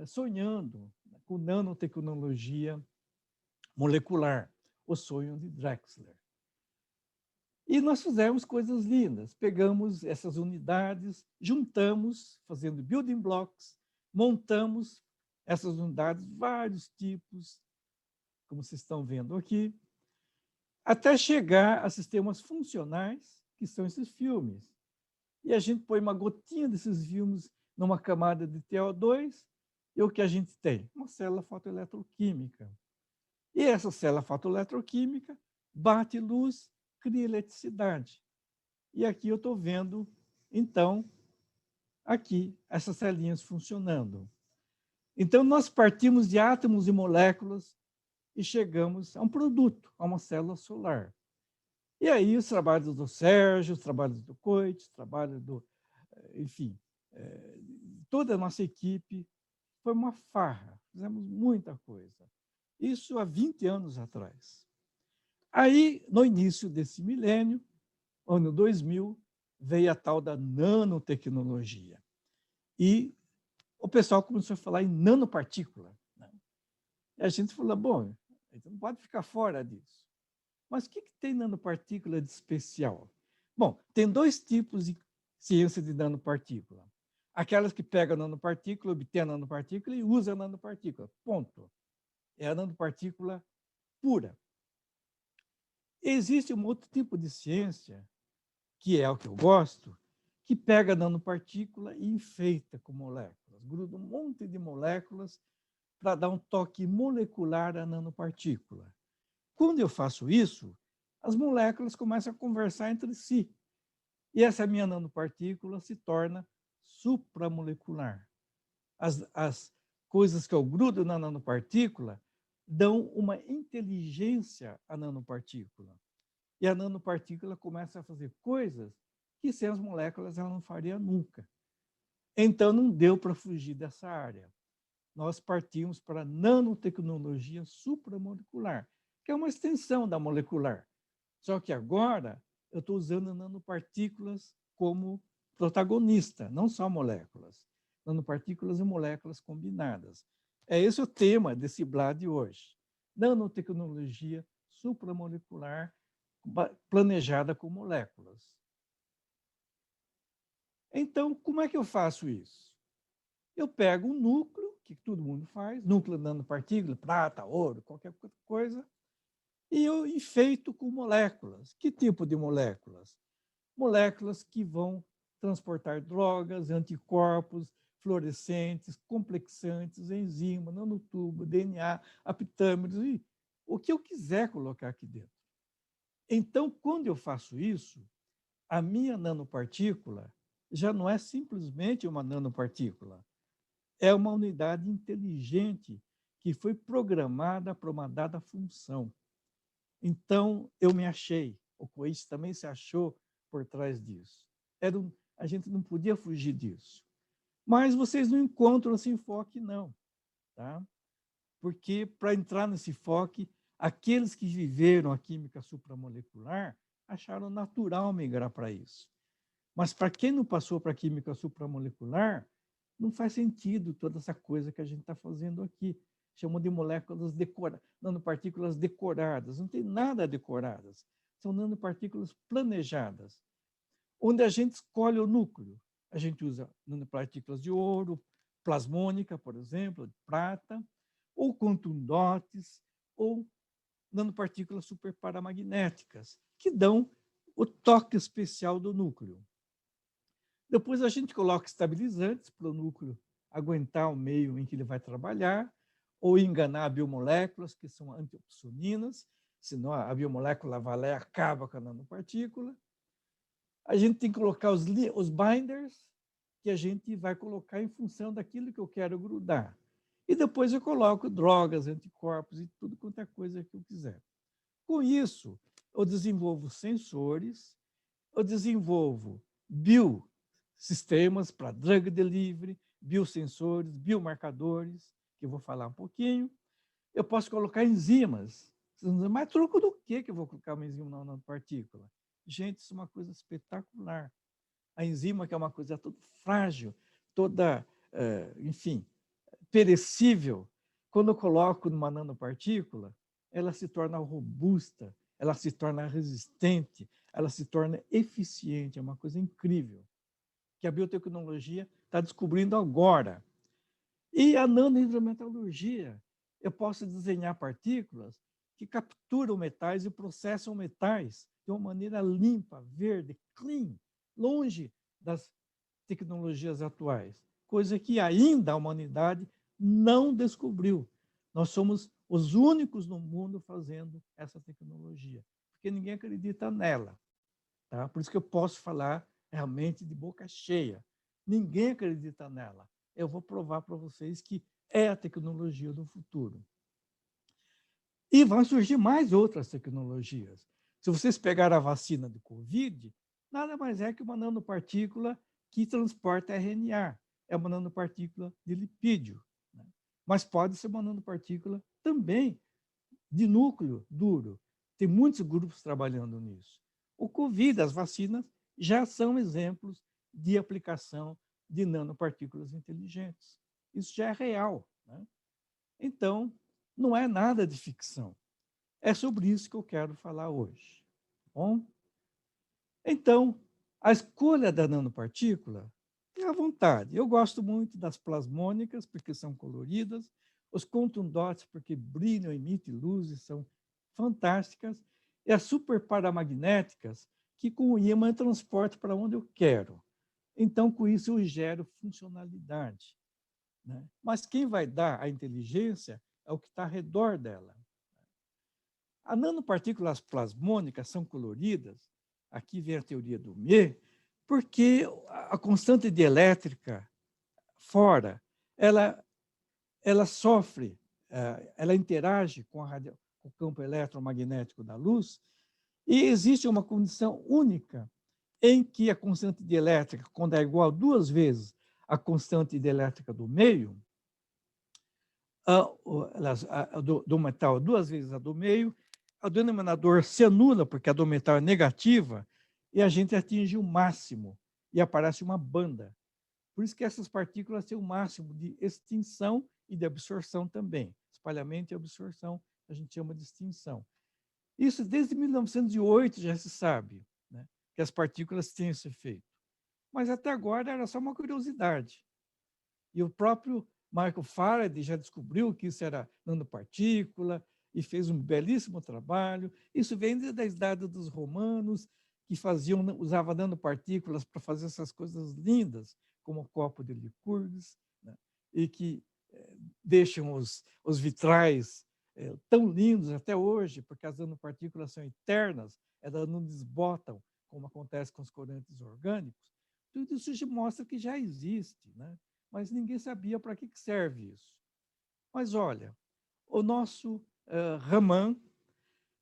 sonhando com nanotecnologia molecular, o sonho de Drexler. E nós fizemos coisas lindas, pegamos essas unidades, juntamos, fazendo building blocks, montamos essas unidades, vários tipos, como vocês estão vendo aqui, até chegar a sistemas funcionais, que são esses filmes. E a gente põe uma gotinha desses filmes numa camada de TO2, e o que a gente tem? Uma célula fotoeletroquímica. E essa célula fotoeletroquímica bate luz, cria eletricidade. E aqui eu estou vendo, então, aqui, essas celinhas funcionando. Então, nós partimos de átomos e moléculas e chegamos a um produto, a uma célula solar. E aí os trabalhos do Sérgio, os trabalhos do Coit, os trabalhos do... Enfim, toda a nossa equipe foi uma farra, fizemos muita coisa. Isso há 20 anos atrás. Aí, no início desse milênio, ano 2000, veio a tal da nanotecnologia. E o pessoal começou a falar em nanopartícula. Né? E a gente falou, bom, a gente não pode ficar fora disso. Mas o que tem nanopartícula de especial? Bom, tem dois tipos de ciência de nanopartícula. Aquelas que pegam a nanopartícula, obtêm a nanopartícula e usam a nanopartícula. Ponto. É a nanopartícula pura. Existe um outro tipo de ciência, que é o que eu gosto, que pega a nanopartícula e enfeita com moléculas. Gruda um monte de moléculas para dar um toque molecular à nanopartícula. Quando eu faço isso, as moléculas começam a conversar entre si. E essa minha nanopartícula se torna supramolecular. As coisas que eu grudo na nanopartícula dão uma inteligência à nanopartícula. E a nanopartícula começa a fazer coisas que sem as moléculas ela não faria nunca. Então, não deu para fugir dessa área. Nós partimos para a nanotecnologia supramolecular, que é uma extensão da molecular. Só que agora eu estou usando nanopartículas como protagonista, não só moléculas. Nanopartículas e moléculas combinadas. É esse o tema desse blá de hoje. Nanotecnologia supramolecular planejada com moléculas. Então, como é que eu faço isso? Eu pego um núcleo, que todo mundo faz, núcleo de nanopartícula, prata, ouro, qualquer coisa, e eu enfeito com moléculas. Que tipo de moléculas? Moléculas que vão transportar drogas, anticorpos, fluorescentes, complexantes, enzimas, nanotubo, DNA, apitâmeros, e o que eu quiser colocar aqui dentro. Então, quando eu faço isso, a minha nanopartícula já não é simplesmente uma nanopartícula, é uma unidade inteligente que foi programada para uma dada função. Então, eu me achei, o Coit também se achou por trás disso. A gente não podia fugir disso. Mas vocês não encontram esse enfoque, não. Tá? Porque, para entrar nesse enfoque, aqueles que viveram a química supramolecular acharam natural migrar para isso. Mas, para quem não passou para a química supramolecular, não faz sentido toda essa coisa que a gente está fazendo aqui. Chamam de moléculas decoradas, nanopartículas decoradas. Não tem nada decoradas. São nanopartículas planejadas, onde a gente escolhe o núcleo. A gente usa nanopartículas de ouro, plasmônica, por exemplo, de prata, ou contundotes, ou nanopartículas superparamagnéticas, que dão o toque especial do núcleo. Depois a gente coloca estabilizantes para o núcleo aguentar o meio em que ele vai trabalhar, ou enganar biomoléculas, que são antiopsoninas, senão a biomolécula vai lá e acaba com a nanopartícula. A gente tem que colocar os binders, que a gente vai colocar em função daquilo que eu quero grudar. E depois eu coloco drogas, anticorpos e tudo quanto é coisa que eu quiser. Com isso, eu desenvolvo sensores, eu desenvolvo biosistemas para drug delivery, biosensores, biomarcadores, que eu vou falar um pouquinho. Eu posso colocar enzimas. Vocês vão dizer, mas truco do que eu vou colocar uma enzima na nanopartícula? Gente, isso é uma coisa espetacular. A enzima, que é uma coisa toda frágil, toda, enfim, perecível, quando eu coloco numa nanopartícula, ela se torna robusta, ela se torna resistente, ela se torna eficiente. É uma coisa incrível, que a biotecnologia está descobrindo agora. E a nanohidrometalurgia, eu posso desenhar partículas que capturam metais e processam metais de uma maneira limpa, verde, clean, longe das tecnologias atuais, coisa que ainda a humanidade não descobriu. Nós somos os únicos no mundo fazendo essa tecnologia, porque ninguém acredita nela. Tá? Por isso que eu posso falar realmente de boca cheia. Ninguém acredita nela. Eu vou provar para vocês que é a tecnologia do futuro. E vão surgir mais outras tecnologias. Se vocês pegarem a vacina do Covid, nada mais é que uma nanopartícula que transporta RNA. É uma nanopartícula de lipídio. Né? Mas pode ser uma nanopartícula também de núcleo duro. Tem muitos grupos trabalhando nisso. O Covid, as vacinas, já são exemplos de aplicação de nanopartículas inteligentes. Isso já é real. Né? Então, não é nada de ficção. É sobre isso que eu quero falar hoje. Bom? Então, a escolha da nanopartícula é à vontade. Eu gosto muito das plasmônicas, porque são coloridas, os quantum dots, porque brilham, emitem luz e são fantásticas, e as superparamagnéticas, que com o ímã eu transporto para onde eu quero. Então, com isso, eu gero funcionalidade. Né? Mas quem vai dar a inteligência é o que está ao redor dela. As nanopartículas plasmônicas são coloridas, aqui vem a teoria do Me, porque a constante dielétrica fora, ela sofre, ela interage com o campo eletromagnético da luz, e existe uma condição única em que a constante dielétrica, quando é igual a 2 vezes a constante dielétrica do meio, do metal 2 vezes a do meio, o denominador se anula, porque a do metal é negativa, e a gente atinge o máximo, e aparece uma banda. Por isso que essas partículas têm o máximo de extinção e de absorção também. Espalhamento e absorção, a gente chama de extinção. Isso desde 1908 já se sabe, né, que as partículas têm esse efeito. Mas até agora era só uma curiosidade. E o próprio Michael Faraday já descobriu que isso era nanopartícula e fez um belíssimo trabalho. Isso vem desde a idade dos romanos, que usavam nanopartículas para fazer essas coisas lindas, como o copo de Licurgus, né? E que deixam os vitrais tão lindos até hoje, porque as nanopartículas são eternas, elas não desbotam, como acontece com os corantes orgânicos. Tudo isso já mostra que já existe, né? Mas ninguém sabia para que serve isso. Mas olha, o nosso Raman,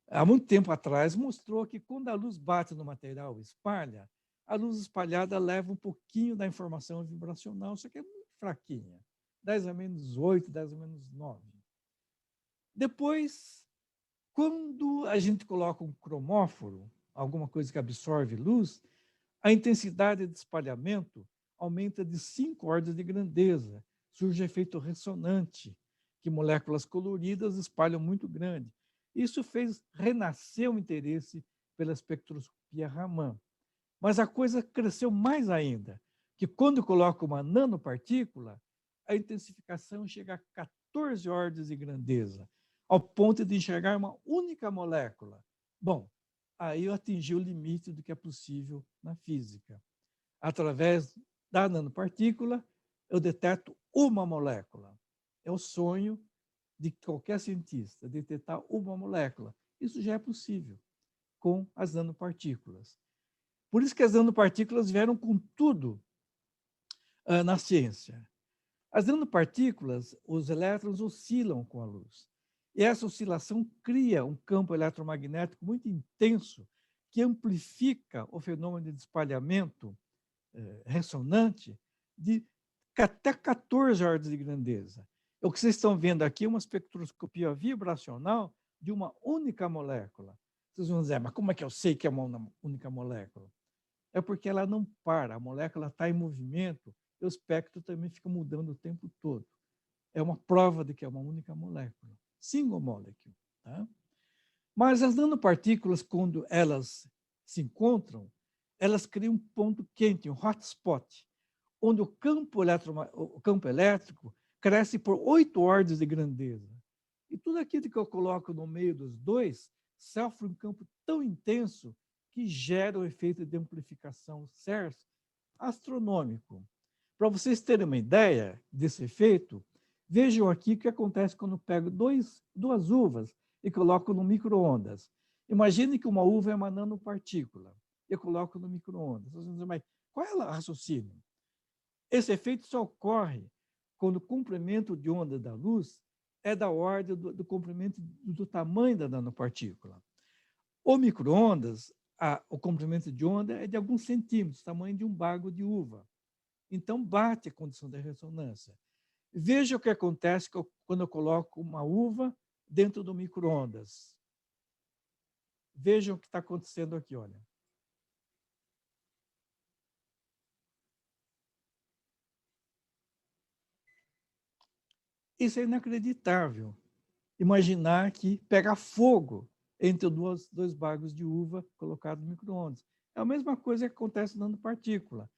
há muito tempo atrás, mostrou que quando a luz bate no material e espalha, a luz espalhada leva um pouquinho da informação vibracional, só que é muito fraquinha, 10 a menos 8, 10 a menos 9. Depois, quando a gente coloca um cromóforo, alguma coisa que absorve luz, a intensidade de espalhamento aumenta de 5 ordens de grandeza. Surge efeito ressonante, que moléculas coloridas espalham muito grande. Isso fez renascer o interesse pela espectroscopia Raman. Mas a coisa cresceu mais ainda, que quando coloca uma nanopartícula, a intensificação chega a 14 ordens de grandeza, ao ponto de enxergar uma única molécula. Bom, aí eu atingi o limite do que é possível na física. Através da nanopartícula, eu deteto uma molécula. É o sonho de qualquer cientista, detectar uma molécula. Isso já é possível com as nanopartículas. Por isso que as nanopartículas vieram com tudo na ciência. As nanopartículas, os elétrons oscilam com a luz. E essa oscilação cria um campo eletromagnético muito intenso que amplifica o fenômeno de espalhamento ressonante de até 14 ordens de grandeza. O que vocês estão vendo aqui é uma espectroscopia vibracional de uma única molécula. Vocês vão dizer, mas como é que eu sei que é uma única molécula? É porque ela não para, a molécula está em movimento e o espectro também fica mudando o tempo todo. É uma prova de que é uma única molécula, single molecule. Tá? Mas as nanopartículas, quando elas se encontram, elas criam um ponto quente, um hotspot, onde o campo elétrico cresce por 8 ordens de grandeza. E tudo aquilo que eu coloco no meio dos dois sofre um campo tão intenso que gera o efeito de amplificação CERS astronômico. Para vocês terem uma ideia desse efeito, vejam aqui o que acontece quando eu pego duas uvas e coloco no micro-ondas. Imagine que uma uva é uma nanopartícula. Eu coloco no micro-ondas. Vocês vão dizer, mas qual é o raciocínio? Esse efeito só ocorre quando o comprimento de onda da luz é da ordem do comprimento do tamanho da nanopartícula. O micro-ondas, o comprimento de onda é de alguns centímetros, tamanho de um bago de uva. Então, bate a condição da ressonância. Veja o que acontece quando eu coloco uma uva dentro do micro-ondas. Vejam o que está acontecendo aqui, olha. Isso é inacreditável. Imaginar que pega fogo entre dois bagos de uva colocados no micro-ondas. É a mesma coisa que acontece na nanopartícula.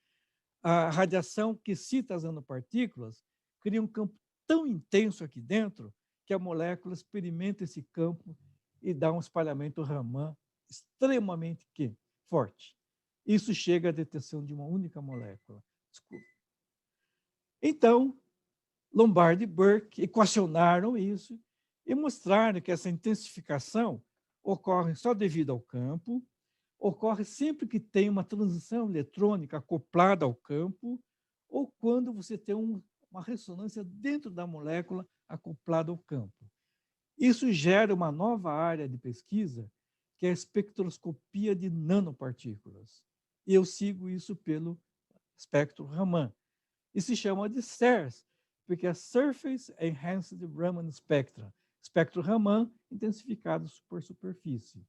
A radiação que excita as nanopartículas cria um campo tão intenso aqui dentro que a molécula experimenta esse campo e dá um espalhamento Raman extremamente forte. Isso chega à detecção de uma única molécula. Desculpa. Então, Lombard e Burke equacionaram isso e mostraram que essa intensificação ocorre só devido ao campo, ocorre sempre que tem uma transição eletrônica acoplada ao campo ou quando você tem uma ressonância dentro da molécula acoplada ao campo. Isso gera uma nova área de pesquisa, que é a espectroscopia de nanopartículas. E eu sigo isso pelo espectro Raman. E se chama de SERS, porque é Surface Enhanced Raman Spectra, espectro Raman intensificado por superfície.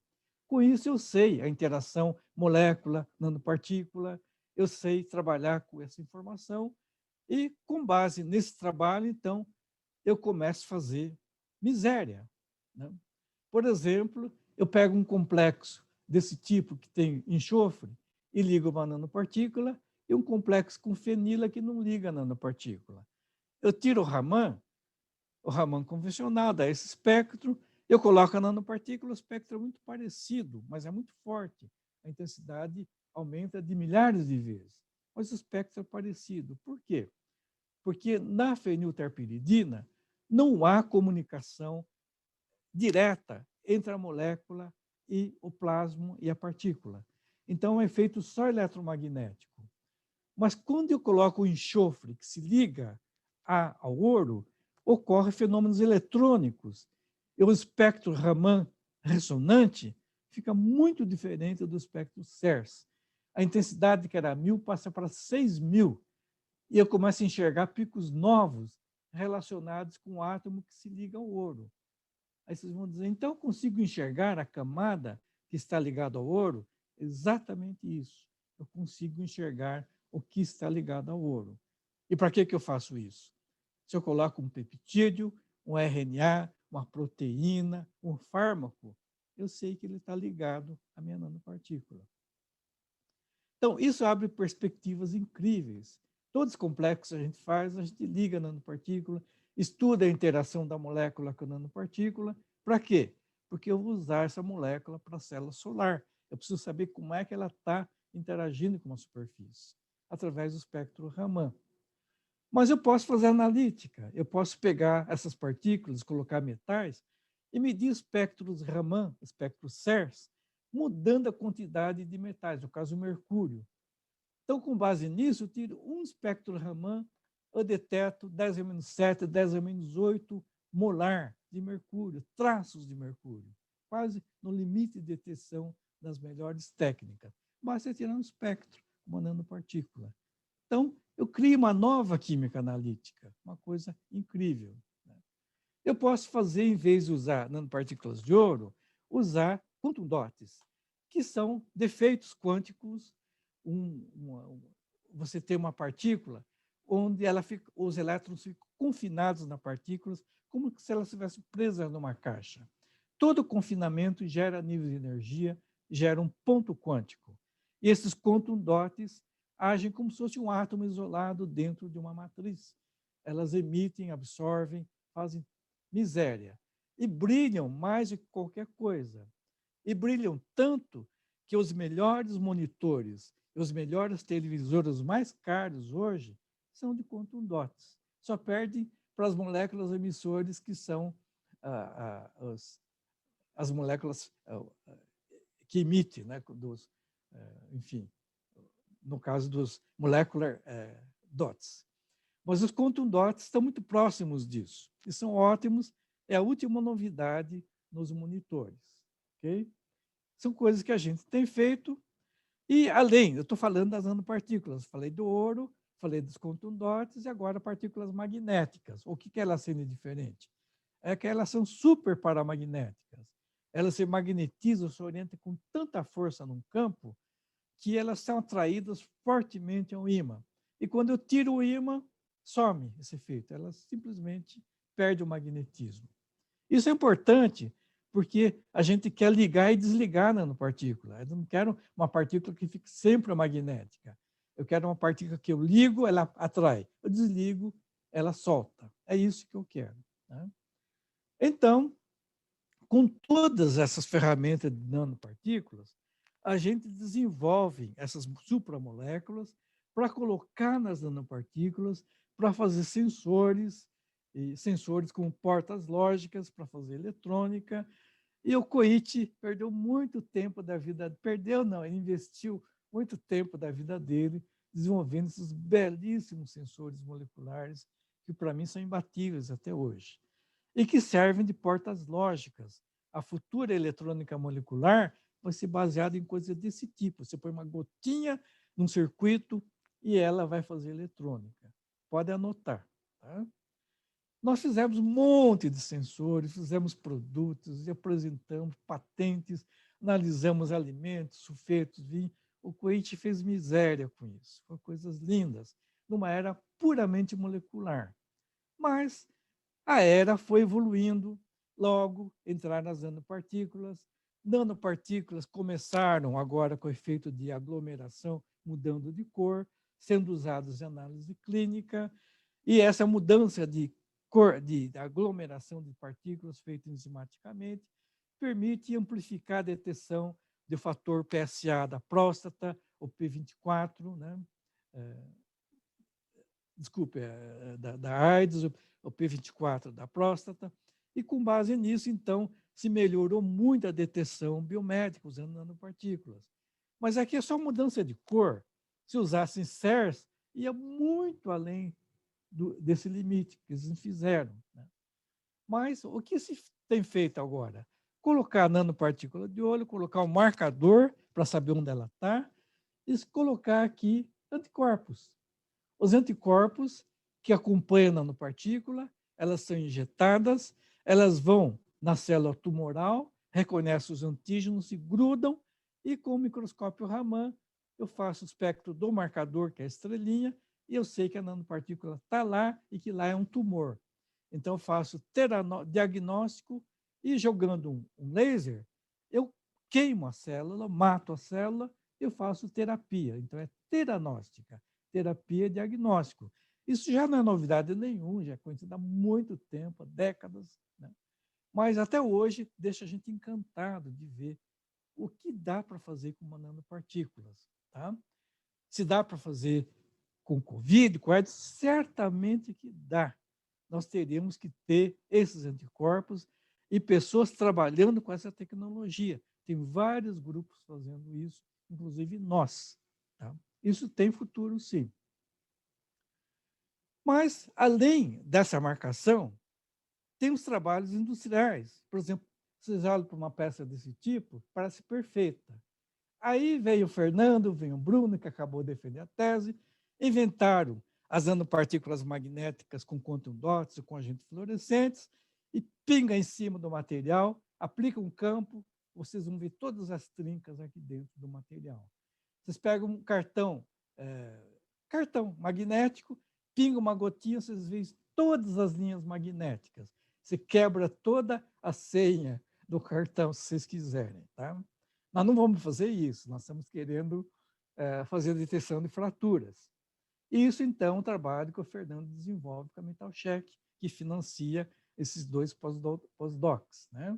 Com isso, eu sei a interação molécula-nanopartícula, eu sei trabalhar com essa informação e, com base nesse trabalho, então, eu começo a fazer miséria. Né? Por exemplo, eu pego um complexo desse tipo que tem enxofre e ligo uma nanopartícula e um complexo com fenila que não liga a nanopartícula. Eu tiro o Raman convencional, dá esse espectro, eu coloco a nanopartícula, o espectro é muito parecido, mas é muito forte. A intensidade aumenta de milhares de vezes. Mas o espectro é parecido. Por quê? Porque na fenilterpiridina não há comunicação direta entre a molécula e o plasma e a partícula. Então, é um efeito só eletromagnético. Mas quando eu coloco o enxofre, que se liga ao ouro, ocorrem fenômenos eletrônicos. E o espectro Raman ressonante fica muito diferente do espectro SERS. A intensidade que era 1000 passa para 6000. E eu começo a enxergar picos novos relacionados com o átomo que se liga ao ouro. Aí vocês vão dizer, então eu consigo enxergar a camada que está ligada ao ouro? Exatamente isso. Eu consigo enxergar o que está ligado ao ouro. E para que eu faço isso? Se eu coloco um peptídeo, um RNA, uma proteína, um fármaco, eu sei que ele está ligado à minha nanopartícula. Então, isso abre perspectivas incríveis. Todos os complexos a gente faz, a gente liga a nanopartícula, estuda a interação da molécula com a nanopartícula. Para quê? Porque eu vou usar essa molécula para a célula solar. Eu preciso saber como é que ela está interagindo com a superfície, através do espectro Raman. Mas eu posso fazer analítica, eu posso pegar essas partículas, colocar metais e medir espectros Raman, espectros SERS, mudando a quantidade de metais, no caso o mercúrio. Então, com base nisso, eu tiro um espectro Raman, eu deteto 10-7, 10-8 molar de mercúrio, traços de mercúrio, quase no limite de detecção das melhores técnicas. Basta tirar um espectro, uma nanopartícula. Então, eu crio uma nova química analítica, uma coisa incrível. Eu posso fazer, em vez de usar nanopartículas de ouro, usar quantum dots, que são defeitos quânticos. Você tem uma partícula onde os elétrons ficam confinados na partícula, como se elas estivessem presas numa caixa. Todo confinamento gera nível de energia, gera um ponto quântico. E esses quantum dots agem como se fosse um átomo isolado dentro de uma matriz. Elas emitem, absorvem, fazem miséria. e brilham mais do que qualquer coisa. E brilham tanto que os melhores monitores, os melhores televisores, os mais caros hoje, são de quantum dots. Só perdem para as moléculas emissores, que são as moléculas que emitem, né, enfim, no caso dos molecular dots. Mas os quantum dots estão muito próximos disso, e são ótimos, é a última novidade nos monitores. Okay? São coisas que a gente tem feito, e além, eu estou falando das nanopartículas, falei do ouro, falei dos quantum dots, e agora partículas magnéticas. O que elas são de diferente? É que elas são super paramagnéticas. Elas se magnetizam, se orientam com tanta força num campo, que elas são atraídas fortemente ao ímã. E quando eu tiro o ímã, some esse efeito. Elas simplesmente perdem o magnetismo. Isso é importante porque a gente quer ligar e desligar a nanopartícula. Eu não quero uma partícula que fique sempre magnética. Eu quero uma partícula que eu ligo, ela atrai. Eu desligo, ela solta. É isso que eu quero. Né? Então, com todas essas ferramentas de nanopartículas, a gente desenvolve essas supramoléculas para colocar nas nanopartículas, para fazer sensores, e sensores com portas lógicas, para fazer eletrônica. E o Koichi perdeu muito tempo da vida, perdeu não, ele investiu muito tempo da vida dele desenvolvendo esses belíssimos sensores moleculares, que para mim são imbatíveis até hoje, e que servem de portas lógicas. A futura eletrônica molecular vai ser baseada em coisas desse tipo. Você põe uma gotinha num circuito e ela vai fazer eletrônica. Pode anotar. Tá? Nós fizemos um monte de sensores, fizemos produtos, apresentamos patentes, analisamos alimentos, sulfetos, vinho. O Koichi fez miséria com isso. Foram coisas lindas, numa era puramente molecular. Mas a era foi evoluindo, logo entraram as nanopartículas. Nanopartículas começaram agora com o efeito de aglomeração, mudando de cor, sendo usados em análise clínica, e essa mudança de cor, de aglomeração de partículas feita enzimaticamente, permite amplificar a detecção do fator PSA da próstata, o P24, né? Da AIDS, o P24 da próstata, e com base nisso, então, se melhorou muito a detecção biomédica usando nanopartículas. Mas aqui é só mudança de cor. Se usassem CERS, ia muito além desse limite que eles fizeram. Né? Mas o que se tem feito agora? Colocar a nanopartícula de olho, colocar um marcador para saber onde ela está, e colocar aqui anticorpos. Os anticorpos que acompanham a nanopartícula, elas são injetadas, elas vão na célula tumoral, reconhecem os antígenos, se grudam, e com o microscópio Raman, eu faço o espectro do marcador, que é a estrelinha, e eu sei que a nanopartícula está lá e que lá é um tumor. Então, eu faço diagnóstico e, jogando um laser, eu queimo a célula, mato a célula, eu faço terapia. Então, é teranóstica, terapia diagnóstico. Isso já não é novidade nenhuma, já é conhecido há muito tempo, há décadas. Né? Mas, até hoje, deixa a gente encantado de ver o que dá para fazer com nanopartículas. Tá? Se dá para fazer com Covid, com AIDS, certamente que dá. Nós teríamos que ter esses anticorpos e pessoas trabalhando com essa tecnologia. Tem vários grupos fazendo isso, inclusive nós. Tá? Isso tem futuro, sim. Mas, além dessa marcação, tem os trabalhos industriais. Por exemplo, vocês olham para uma peça desse tipo, parece perfeita. Aí veio o Fernando, veio o Bruno, que acabou de defender a tese, inventaram as nanopartículas magnéticas com quantum dots, com agentes fluorescentes, e pinga em cima do material, aplica um campo, vocês vão ver todas as trincas aqui dentro do material. Vocês pegam um cartão magnético, pinga uma gotinha, vocês veem todas as linhas magnéticas. Você quebra toda a senha do cartão, se vocês quiserem. Tá? Nós não vamos fazer isso, nós estamos querendo fazer a detecção de fraturas. Isso, então, é um trabalho que o Fernando desenvolve com a Metal Check, que financia esses dois pós-docs, né?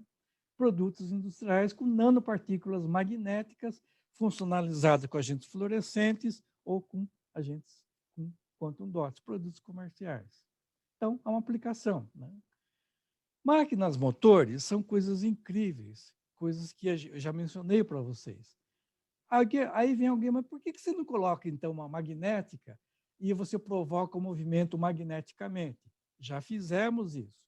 Produtos industriais com nanopartículas magnéticas funcionalizadas com agentes fluorescentes ou com agentes com quantum dots, produtos comerciais. Então, é uma aplicação, né? Máquinas motores são coisas incríveis, coisas que eu já mencionei para vocês. Aí vem alguém, mas por que você não coloca, então, uma magnética e você provoca o movimento magneticamente? Já fizemos isso.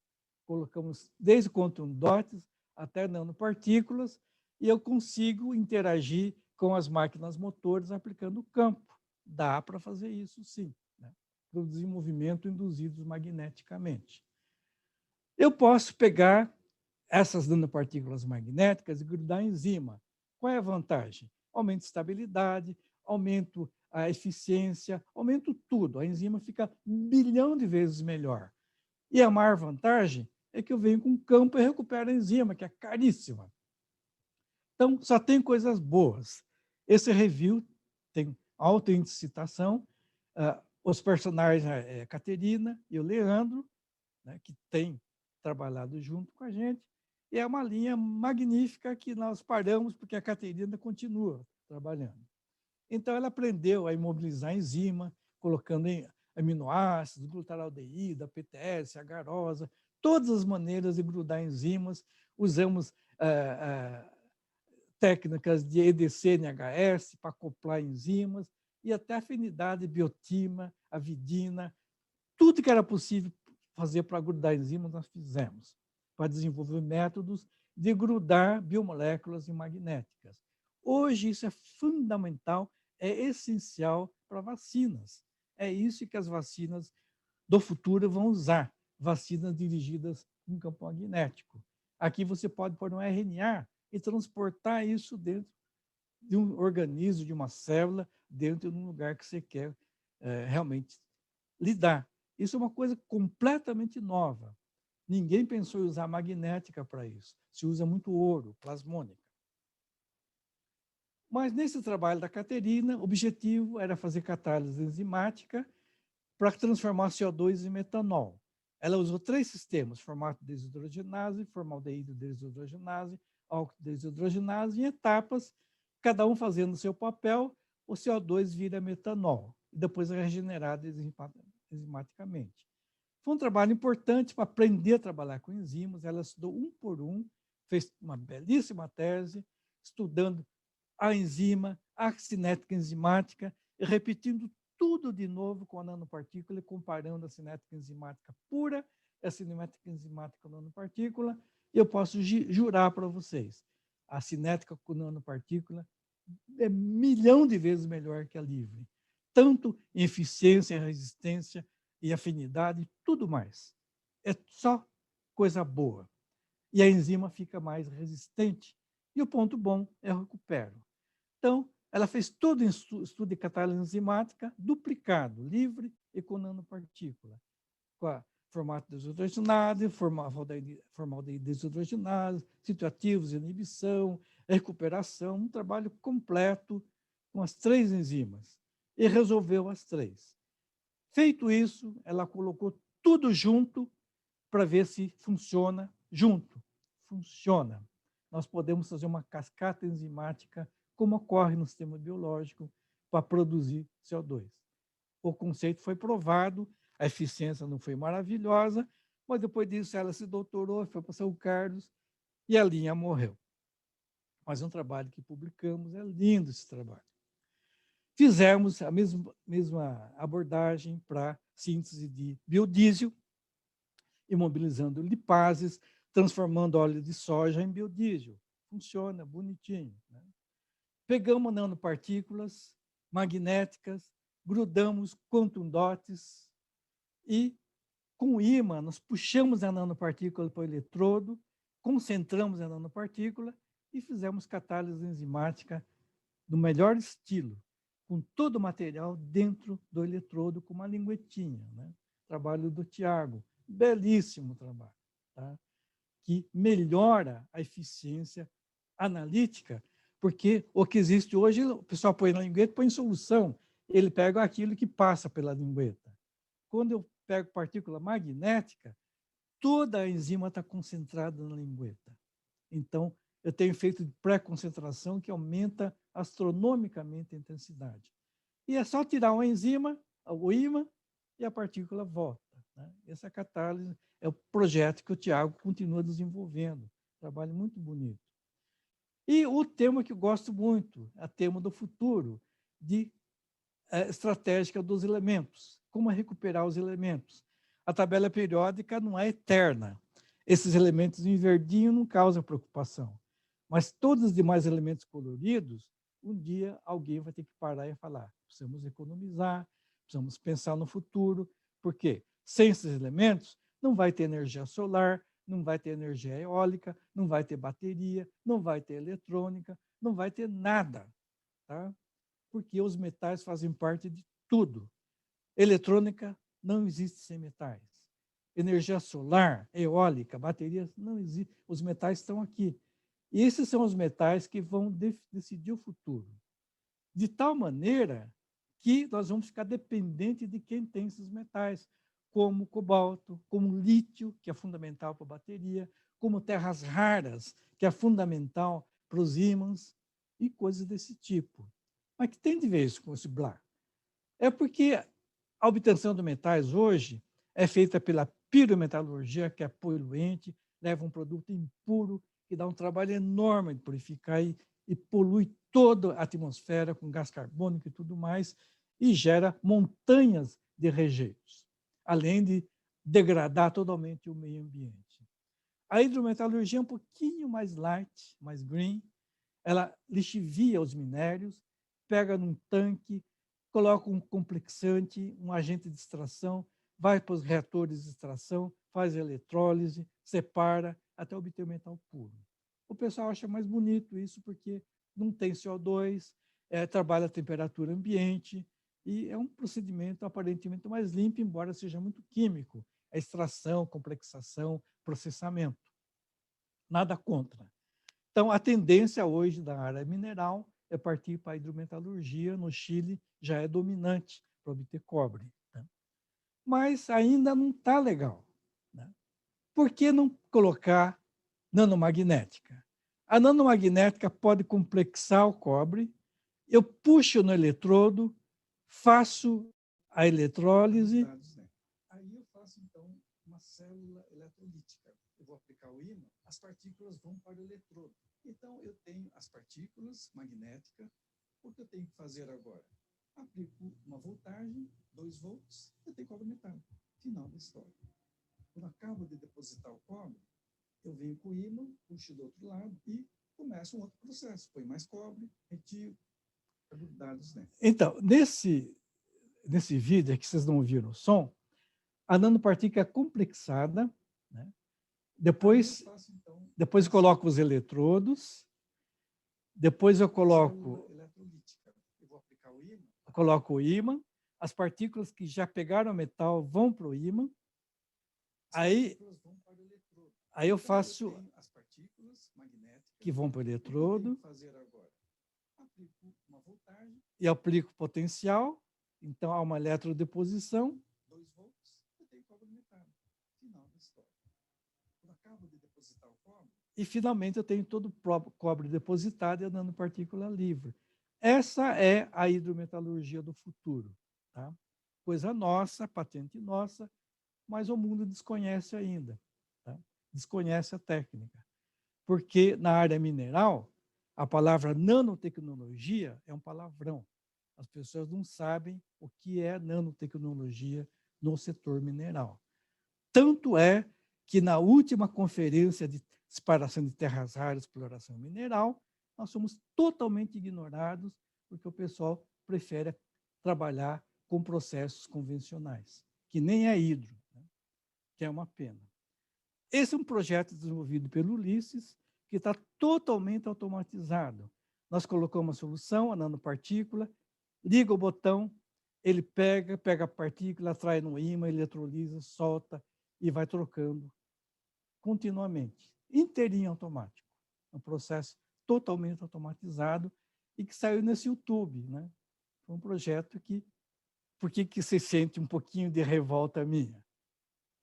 Colocamos desde quantum dots até nanopartículas e eu consigo interagir com as máquinas motores aplicando campo. Dá para fazer isso, sim, né? Produzir movimento induzidos magneticamente. Eu posso pegar essas nanopartículas magnéticas e grudar em enzima. Qual é a vantagem? Aumento a estabilidade, aumento a eficiência, aumento tudo. A enzima fica 1 bilhão de vezes melhor. E a maior vantagem é que eu venho com campo e recupero a enzima, que é caríssima. Então, só tem coisas boas. Esse review tem alto índice de citação. Os personagens é Caterina e o Leandro, né, que tem trabalhado junto com a gente. E é uma linha magnífica que nós paramos porque a Caterina continua trabalhando. Então, ela aprendeu a imobilizar a enzima, colocando em aminoácidos, glutaraldeído, PTS, agarose, todas as maneiras de grudar enzimas. Usamos técnicas de EDC, NHS, para acoplar enzimas, e até afinidade, biotima, avidina, tudo que era possível fazer para grudar enzimas, nós fizemos, para desenvolver métodos de grudar biomoléculas magnéticas. Hoje, isso é fundamental, é essencial para vacinas. É isso que as vacinas do futuro vão usar, vacinas dirigidas com campo magnético. Aqui você pode pôr um RNA e transportar isso dentro de um organismo, de uma célula, dentro de um lugar que você quer realmente lidar. Isso é uma coisa completamente nova. Ninguém pensou em usar magnética para isso. Se usa muito ouro, plasmônica. Mas nesse trabalho da Caterina, o objetivo era fazer catálise enzimática para transformar CO2 em metanol. Ela usou 3 sistemas, formato desidrogenase, formaldeído desidrogenase, álcool desidrogenase, em etapas, cada um fazendo o seu papel, o CO2 vira metanol, e depois é regenerado enzimaticamente. Foi um trabalho importante para aprender a trabalhar com enzimas. Ela estudou um por um, fez uma belíssima tese, estudando a enzima, a cinética enzimática, e repetindo tudo de novo com a nanopartícula e comparando a cinética enzimática pura e a cinética enzimática com a nanopartícula. Eu posso jurar para vocês, a cinética com nanopartícula é 1 milhão de vezes melhor que a livre, tanto em eficiência, resistência e afinidade e tudo mais. É só coisa boa. E a enzima fica mais resistente. E o ponto bom é o recupero. Então, ela fez todo o estudo de catálise enzimática duplicado, livre e com nanopartícula, com a formato desidrogenase, formaldeído desidrogenase, citoativos, inibição, recuperação, um trabalho completo com as 3 enzimas. E resolveu as 3. Feito isso, ela colocou tudo junto para ver se funciona junto. Funciona. Nós podemos fazer uma cascata enzimática como ocorre no sistema biológico para produzir CO2. O conceito foi provado, a eficiência não foi maravilhosa, mas depois disso ela se doutorou, foi para São Carlos e a linha morreu. Mas é um trabalho que publicamos, é lindo esse trabalho. Fizemos a mesma abordagem para síntese de biodiesel, imobilizando lipases, transformando óleo de soja em biodiesel. Funciona bonitinho, né? Pegamos nanopartículas magnéticas, grudamos quantum dots e, com o ímã, nós puxamos a nanopartícula para o eletrodo, concentramos a nanopartícula e fizemos catálise enzimática do melhor estilo, com todo o material dentro do eletrodo, com uma linguetinha, né? Trabalho do Tiago, belíssimo trabalho, tá? Que melhora a eficiência analítica, porque o que existe hoje, o pessoal põe na lingueta, põe em solução, ele pega aquilo que passa pela lingueta. Quando eu pego partícula magnética, toda a enzima está concentrada na lingueta. Então, eu tenho efeito de pré-concentração que aumenta astronomicamente a intensidade. E é só tirar uma enzima, o ímã, e a partícula volta. Né? Essa catálise é o projeto que o Tiago continua desenvolvendo. Trabalho muito bonito. E o tema que eu gosto muito, é o tema do futuro, de estratégica dos elementos. Como recuperar os elementos. A tabela periódica não é eterna. Esses elementos em verdinho não causam preocupação. Mas todos os demais elementos coloridos, um dia alguém vai ter que parar e falar, precisamos economizar, precisamos pensar no futuro, porque sem esses elementos não vai ter energia solar, não vai ter energia eólica, não vai ter bateria, não vai ter eletrônica, não vai ter nada, tá? Porque os metais fazem parte de tudo. Eletrônica não existe sem metais. Energia solar, eólica, baterias, não existe. Os metais estão aqui. E esses são os metais que vão decidir o futuro. De tal maneira que nós vamos ficar dependentes de quem tem esses metais, como cobalto, como lítio, que é fundamental para a bateria, como terras raras, que é fundamental para os ímãs, e coisas desse tipo. Mas que tem de ver isso com esse blá? É porque a obtenção de metais hoje é feita pela pirometalurgia, que é poluente, leva um produto impuro, que dá um trabalho enorme de purificar e polui toda a atmosfera com gás carbônico e tudo mais, e gera montanhas de rejeitos, além de degradar totalmente o meio ambiente. A hidrometalurgia é um pouquinho mais light, mais green, ela lixivia os minérios, pega num tanque, coloca um complexante, um agente de extração, vai para os reatores de extração, faz a eletrólise, separa, até obter o metal puro. O pessoal acha mais bonito isso porque não tem CO2, trabalha a temperatura ambiente, e é um procedimento aparentemente mais limpo, embora seja muito químico. A extração, complexação, processamento. Nada contra. Então, a tendência hoje da área mineral é partir para a hidrometalurgia. No Chile já é dominante para obter cobre. Né? Mas ainda não está legal. Né? Por que não colocar nanomagnética? A nanomagnética pode complexar o cobre, eu puxo no eletrodo, faço a eletrólise. Aí eu faço, então, uma célula eletrolítica. Eu vou aplicar o ímã, as partículas vão para o eletrodo. Então, eu tenho as partículas magnéticas. O que eu tenho que fazer agora? Aplico uma voltagem, 2 volts, eu tenho cobre metálico. Final da história. Quando eu acabo de depositar o cobre, eu venho com o ímã, puxo do outro lado e começo um outro processo. Põe mais cobre, retiro, dados dentro. Então, nesse vídeo aqui, vocês não ouviram o som, a nanopartícula é complexada, né? Depois eu coloco os eletrodos, depois eu coloco o ímã, as partículas que já pegaram o metal vão para o ímã, aí eu faço as partículas magnéticas que vão para o eletrodo, e aplico potencial, então há uma eletrodeposição, 2 volts, eu tenho cobre metálico, final da história. Eu acabo de depositar o cobre, e finalmente eu tenho todo o cobre depositado e a nanopartícula livre. Essa é a hidrometalurgia do futuro. Tá? Coisa nossa, patente nossa, mas o mundo desconhece ainda. Tá? Desconhece a técnica. Porque na área mineral, a palavra nanotecnologia é um palavrão. As pessoas não sabem o que é nanotecnologia no setor mineral. Tanto é que na última conferência de separação de terras raras e exploração mineral, nós somos totalmente ignorados porque o pessoal prefere trabalhar com processos convencionais, que nem é hidro, né? Que é uma pena. Esse é um projeto desenvolvido pelo Ulisses, que está totalmente automatizado. Nós colocamos a solução, a nanopartícula, liga o botão, ele pega a partícula, atrai no ímã, eletrolisa, solta e vai trocando continuamente, inteirinho automático. É um processo totalmente automatizado e que saiu nesse YouTube. Né? Foi um projeto que... Por que você sente um pouquinho de revolta minha?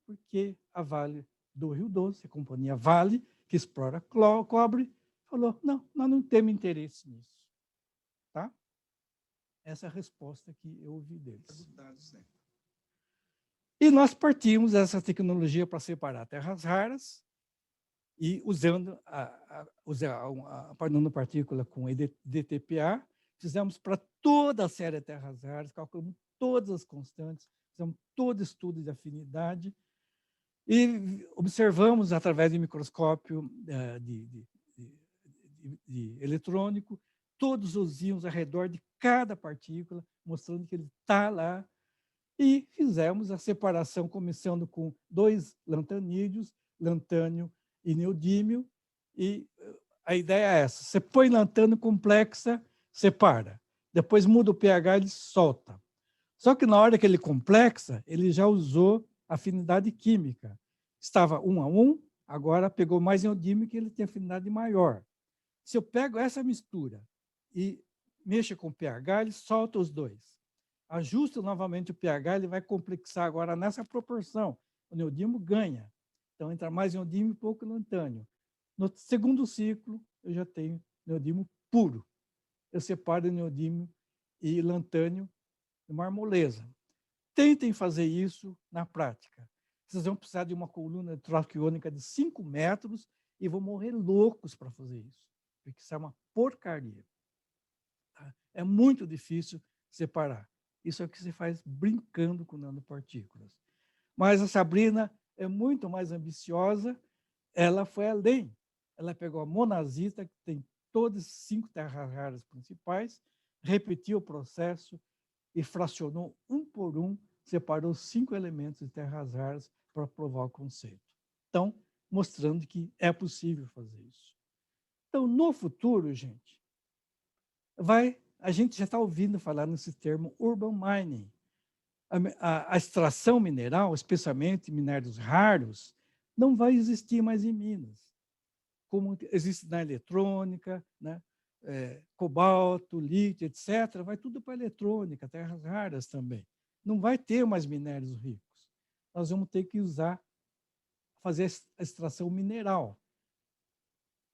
Porque a Vale do Rio Doce, a companhia Vale, que explora cobre, falou, não, nós não temos interesse nisso. Tá? Essa é a resposta que eu ouvi deles. E nós partimos dessa tecnologia para separar terras raras e usando a nanopartícula com DTPA, fizemos para toda a série de terras raras, calculamos todas as constantes, fizemos todo estudo de afinidade e observamos através do microscópio de eletrônico todos os íons ao redor de cada partícula, mostrando que ele está lá. E fizemos a separação, começando com 2 lantanídeos, lantânio e neodímio. E a ideia é essa: você põe lantânio complexa, separa. Depois muda o pH, ele solta. Só que na hora que ele complexa, ele já usou afinidade química. Estava 1 a 1, agora pegou mais neodímio, que ele tem afinidade maior. Se eu pego essa mistura e mexo com o pH, ele solta os dois. Ajusto novamente o pH, ele vai complexar agora nessa proporção. O neodímio ganha. Então, entra mais neodímio e pouco lantânio. No segundo ciclo, eu já tenho neodímio puro. Eu separo neodímio e lantânio de uma moleza. Tentem fazer isso na prática. Vocês vão precisar de uma coluna eletroiônica de 5 metros e vão morrer loucos para fazer isso, porque isso é uma porcaria. É muito difícil separar. Isso é o que se faz brincando com nanopartículas. Mas a Sabrina é muito mais ambiciosa, ela foi além. Ela pegou a monazita, que tem todas as 5 terras raras principais, repetiu o processo e fracionou um por um, separou 5 elementos de terras raras para provar o conceito. Então, mostrando que é possível fazer isso. Então, no futuro, gente, a gente já está ouvindo falar nesse termo urban mining. A extração mineral, especialmente minérios raros, não vai existir mais em Minas, como existe na eletrônica, né? Cobalto, lítio, etc., vai tudo para a eletrônica, terras raras também. Não vai ter mais minérios ricos. Nós vamos ter que fazer a extração mineral.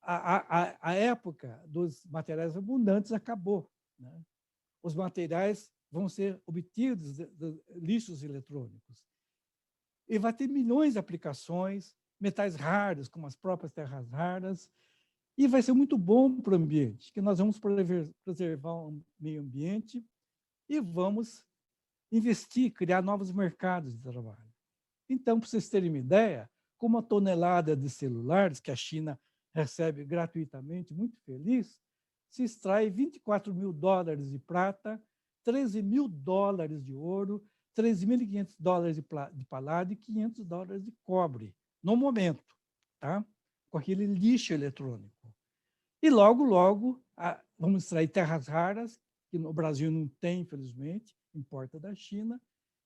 A época dos materiais abundantes acabou, né? Os materiais vão ser obtidos de lixos eletrônicos. E vai ter milhões de aplicações, metais raros, como as próprias terras raras, e vai ser muito bom para o ambiente, que nós vamos preservar o meio ambiente e vamos investir, criar novos mercados de trabalho. Então, para vocês terem uma ideia, com 1 tonelada de celulares que a China recebe gratuitamente, muito feliz, se extrai $24 mil de prata, $13 mil de ouro, $3.500 de paládio e $500 de cobre, no momento, tá? Com aquele lixo eletrônico. E logo, logo, vamos extrair terras raras, que no Brasil não tem, infelizmente, importa da China.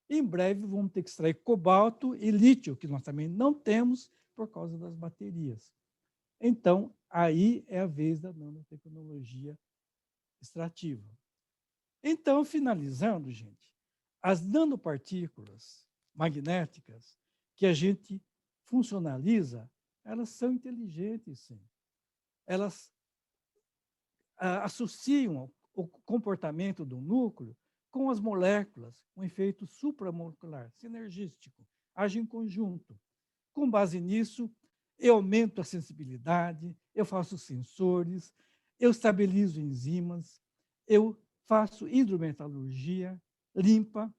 E em breve vamos ter que extrair cobalto e lítio, que nós também não temos por causa das baterias. Então, aí é a vez da nanotecnologia extrativa. Então, finalizando, gente, as nanopartículas magnéticas que a gente funcionaliza, elas são inteligentes, sim. Elas associam o comportamento do núcleo com as moléculas, um efeito supramolecular, sinergístico, age em conjunto. Com base nisso, eu aumento a sensibilidade, eu faço sensores, eu estabilizo enzimas, eu faço hidrometalurgia limpa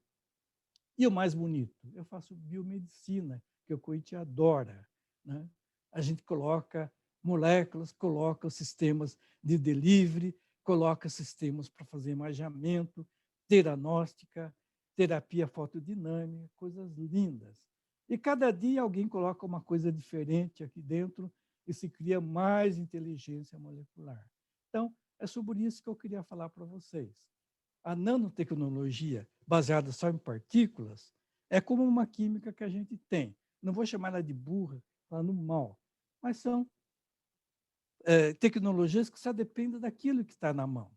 e o mais bonito, eu faço biomedicina, que o Coit adora, né? A gente coloca moléculas, coloca os sistemas de delivery, coloca sistemas para fazer imaginamento, diagnóstica, terapia fotodinâmica, coisas lindas. E cada dia alguém coloca uma coisa diferente aqui dentro e se cria mais inteligência molecular. Então, é sobre isso que eu queria falar para vocês. A nanotecnologia, baseada só em partículas, é como uma química que a gente tem. Não vou chamar ela de burra, falando mal, mas são tecnologias que só dependem daquilo que está na mão.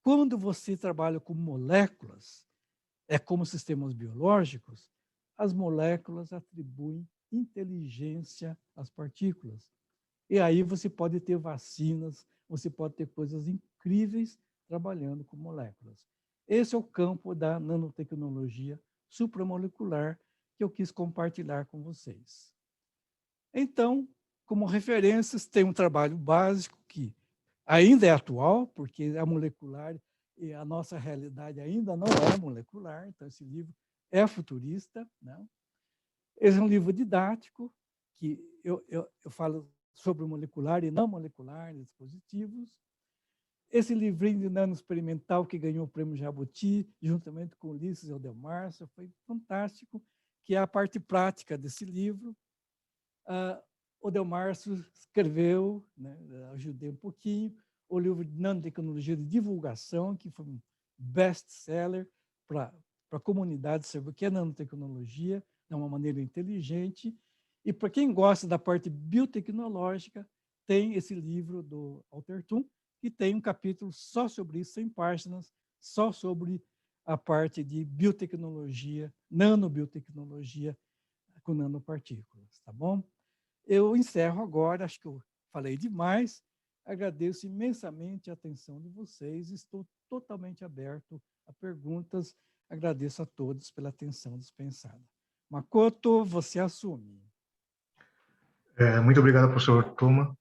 Quando você trabalha com moléculas, como sistemas biológicos, as moléculas atribuem inteligência às partículas. E aí você pode ter vacinas, você pode ter coisas incríveis trabalhando com moléculas. Esse é o campo da nanotecnologia supramolecular que eu quis compartilhar com vocês. Então, como referências, tem um trabalho básico que ainda é atual, porque a molecular e a nossa realidade ainda não é molecular, então esse livro é futurista, né? Esse é um livro didático, que eu falo sobre molecular e não molecular, dispositivos. Esse livrinho de nanoexperimental que ganhou o prêmio Jabuti, juntamente com Ulisses Eldelmarcio, foi fantástico, que é a parte prática desse livro. O Delmarcio escreveu, né, ajudei um pouquinho, o livro de nanotecnologia de divulgação, que foi um best-seller para a comunidade saber o que é nanotecnologia, de uma maneira inteligente. E para quem gosta da parte biotecnológica, tem esse livro do Altertum, que tem um capítulo só sobre isso, 100 páginas, só sobre a parte de biotecnologia, nanobiotecnologia com nanopartículas, tá bom? Eu encerro agora, acho que eu falei demais, agradeço imensamente a atenção de vocês, estou totalmente aberto a perguntas, agradeço a todos pela atenção dispensada. Makoto, você assume. Muito obrigado, professor Toma.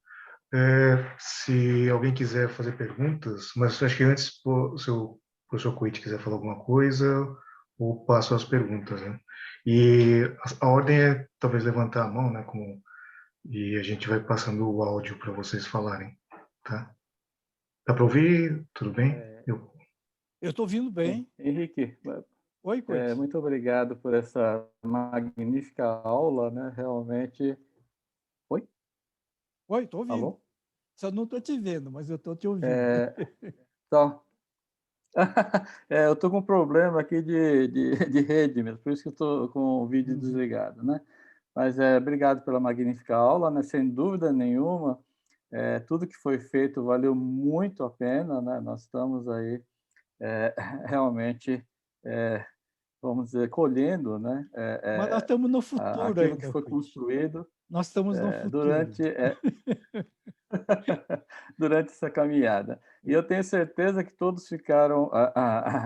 Se alguém quiser fazer perguntas, mas acho que antes, se o professor Coit quiser falar alguma coisa, eu passo as perguntas, né? E a ordem é talvez levantar a mão, né? E a gente vai passando o áudio para vocês falarem, tá? Dá para ouvir? Tudo bem? Eu estou ouvindo bem. Henrique, Oi, Coit. muito obrigado por essa magnífica aula, né? Realmente... Oi? Oi, estou ouvindo. Alô? Só não estou te vendo, mas eu estou te ouvindo. Então, eu estou com um problema aqui de rede mesmo, por isso que eu estou com o vídeo desligado, né? Mas obrigado pela magnífica aula, né? Sem dúvida nenhuma, tudo que foi feito valeu muito a pena, né? Nós estamos aí realmente, vamos dizer, colhendo, né? Mas nós estamos no futuro aquilo ainda, que foi construído. Nós estamos no futuro. Durante essa caminhada. E eu tenho certeza que todos ficaram,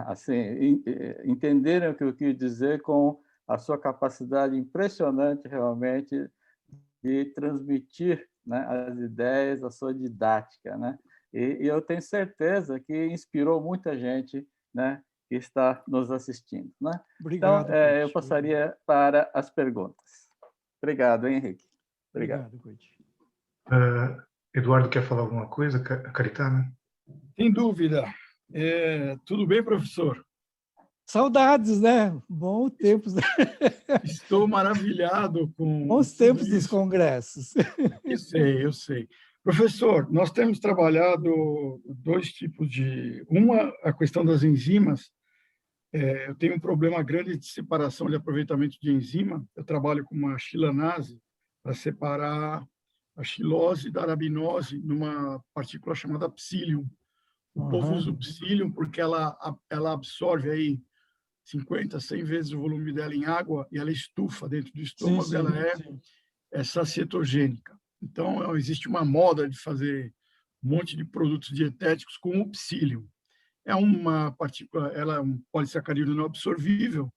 assim, entenderam o que eu quis dizer com a sua capacidade impressionante, realmente, de transmitir, né, as ideias, a sua didática, né? E eu tenho certeza que inspirou muita gente, né, que está nos assistindo, né? Obrigado, então, eu passaria para as perguntas. Obrigado, Henrique. Obrigado, Coit. Eduardo quer falar alguma coisa? Caritana? Sem dúvida. Tudo bem, professor? Saudades, né? Bons tempos. Estou maravilhado com... Bons tempos dos congressos. Eu sei. Professor, nós temos trabalhado dois tipos de... Uma, a questão das enzimas. Eu tenho um problema grande de separação de aproveitamento de enzima. Eu trabalho com uma chilanase para separar a xilose da arabinose numa partícula chamada psyllium. O povo usa o psyllium porque ela absorve aí 50, 100 vezes o volume dela em água e ela estufa dentro do estômago, ela é sacetogênica. Então, existe uma moda de fazer um monte de produtos dietéticos com o psyllium. É uma partícula, ela é um polissacarídeo não absorvível,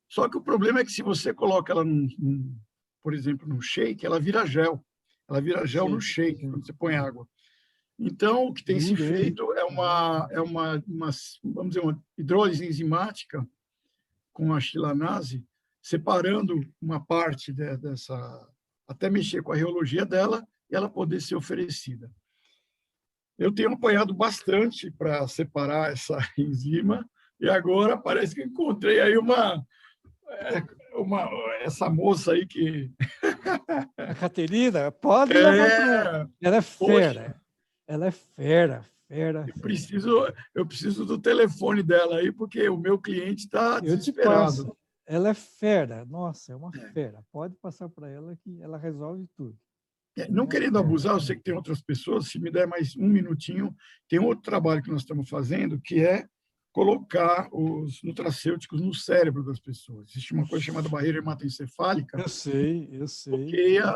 só que o problema é que se você coloca ela, por exemplo, num shake, ela vira gel. Ela vira gel no shake, quando você põe água. Então, o que tem se feito é vamos dizer, uma hidrólise enzimática com a chilanase, separando uma parte dessa, até mexer com a reologia dela e ela poder ser oferecida. Eu tenho apanhado bastante para separar essa enzima e agora parece que encontrei aí essa moça aí que... A Caterina, pode levar. Ela é fera. Poxa. Ela é fera. Eu preciso do telefone dela aí, porque o meu cliente está desesperado. Ela é fera. Nossa, é uma fera. Pode passar para ela que ela resolve tudo. Não querendo abusar, eu sei que tem outras pessoas, se me der mais um minutinho, tem outro trabalho que nós estamos fazendo, que é colocar os nutracêuticos no cérebro das pessoas. Existe uma coisa chamada barreira hematoencefálica, Eu sei. bloqueia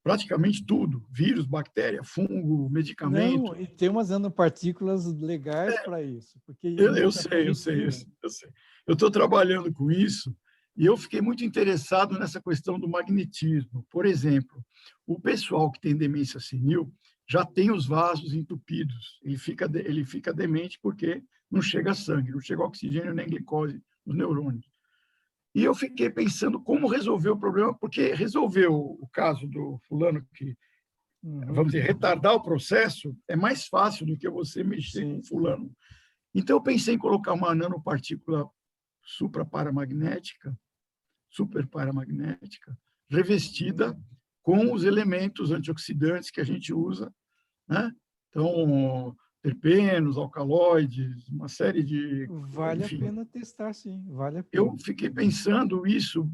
praticamente tudo, vírus, bactéria, fungo, medicamento. Não, e tem umas nanopartículas legais para isso. Porque Eu sei. Eu estou trabalhando com isso e eu fiquei muito interessado nessa questão do magnetismo. Por exemplo, o pessoal que tem demência senil já tem os vasos entupidos. Ele fica demente porque não chega sangue, não chega oxigênio nem glicose nos neurônios. E eu fiquei pensando como resolver o problema, porque resolver o caso do fulano que, vamos dizer, retardar o processo é mais fácil do que você mexer com fulano. Então, eu pensei em colocar uma nanopartícula superparamagnética, revestida com os elementos antioxidantes que a gente usa, né? Então, terpenos, alcaloides, uma série de... Vale enfim. a pena testar, sim. Vale a pena. Eu fiquei pensando isso.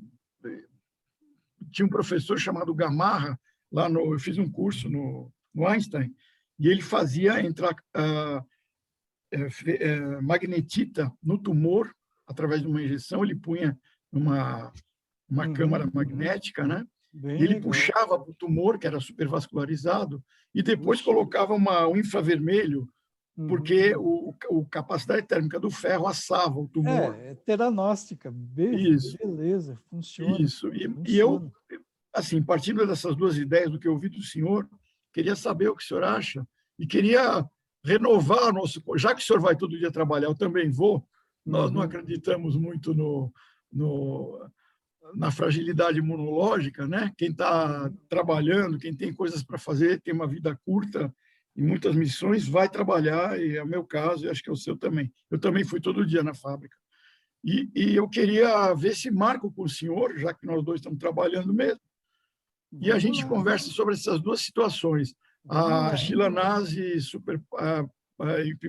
Tinha um professor chamado Gamarra, eu fiz um curso no Einstein, e ele fazia entrar magnetita no tumor, através de uma injeção, ele punha uma câmara magnética, né? Bem E ele legal. puxava para o tumor, que era supervascularizado, e depois colocava um infravermelho, porque a capacidade térmica do ferro assava o tumor. É teranóstica. Isso. Beleza, funciona. Isso. E eu, assim, partindo dessas duas ideias do que eu ouvi do senhor, queria saber o que o senhor acha e queria renovar o nosso... Já que o senhor vai todo dia trabalhar, eu também vou. Nós não acreditamos muito na fragilidade imunológica, né? Quem está trabalhando, quem tem coisas para fazer, tem uma vida curta e muitas missões, vai trabalhar, e é o meu caso, e acho que é o seu também. Eu também fui todo dia na fábrica. E eu queria ver se marco com o senhor, já que nós dois estamos trabalhando mesmo, e a gente conversa sobre essas duas situações. A chilanase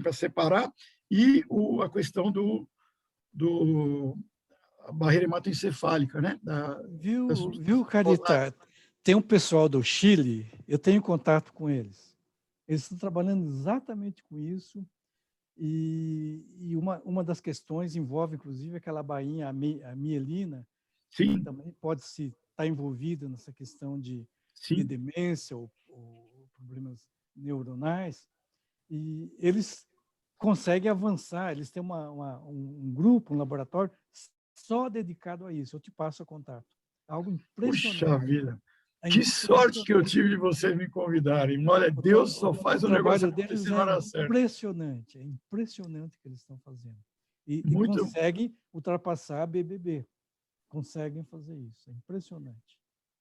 para separar e a questão a barreira hematoencefálica, né? Viu, Carita? Tem um pessoal do Chile, eu tenho contato com eles. Eles estão trabalhando exatamente com isso. E uma das questões envolve, inclusive, aquela bainha, a mielina, Sim. que também pode estar envolvida nessa questão de demência ou problemas neuronais. E eles conseguem avançar, eles têm um grupo, um laboratório só dedicado a isso. Eu te passo o contato. Algo impressionante. Puxa vida! Que sorte que eu tive de vocês me convidarem. Olha, Deus só faz o negócio acontecer na hora certa. É impressionante o que eles estão fazendo. E conseguem ultrapassar a BBB. Conseguem fazer isso. É impressionante.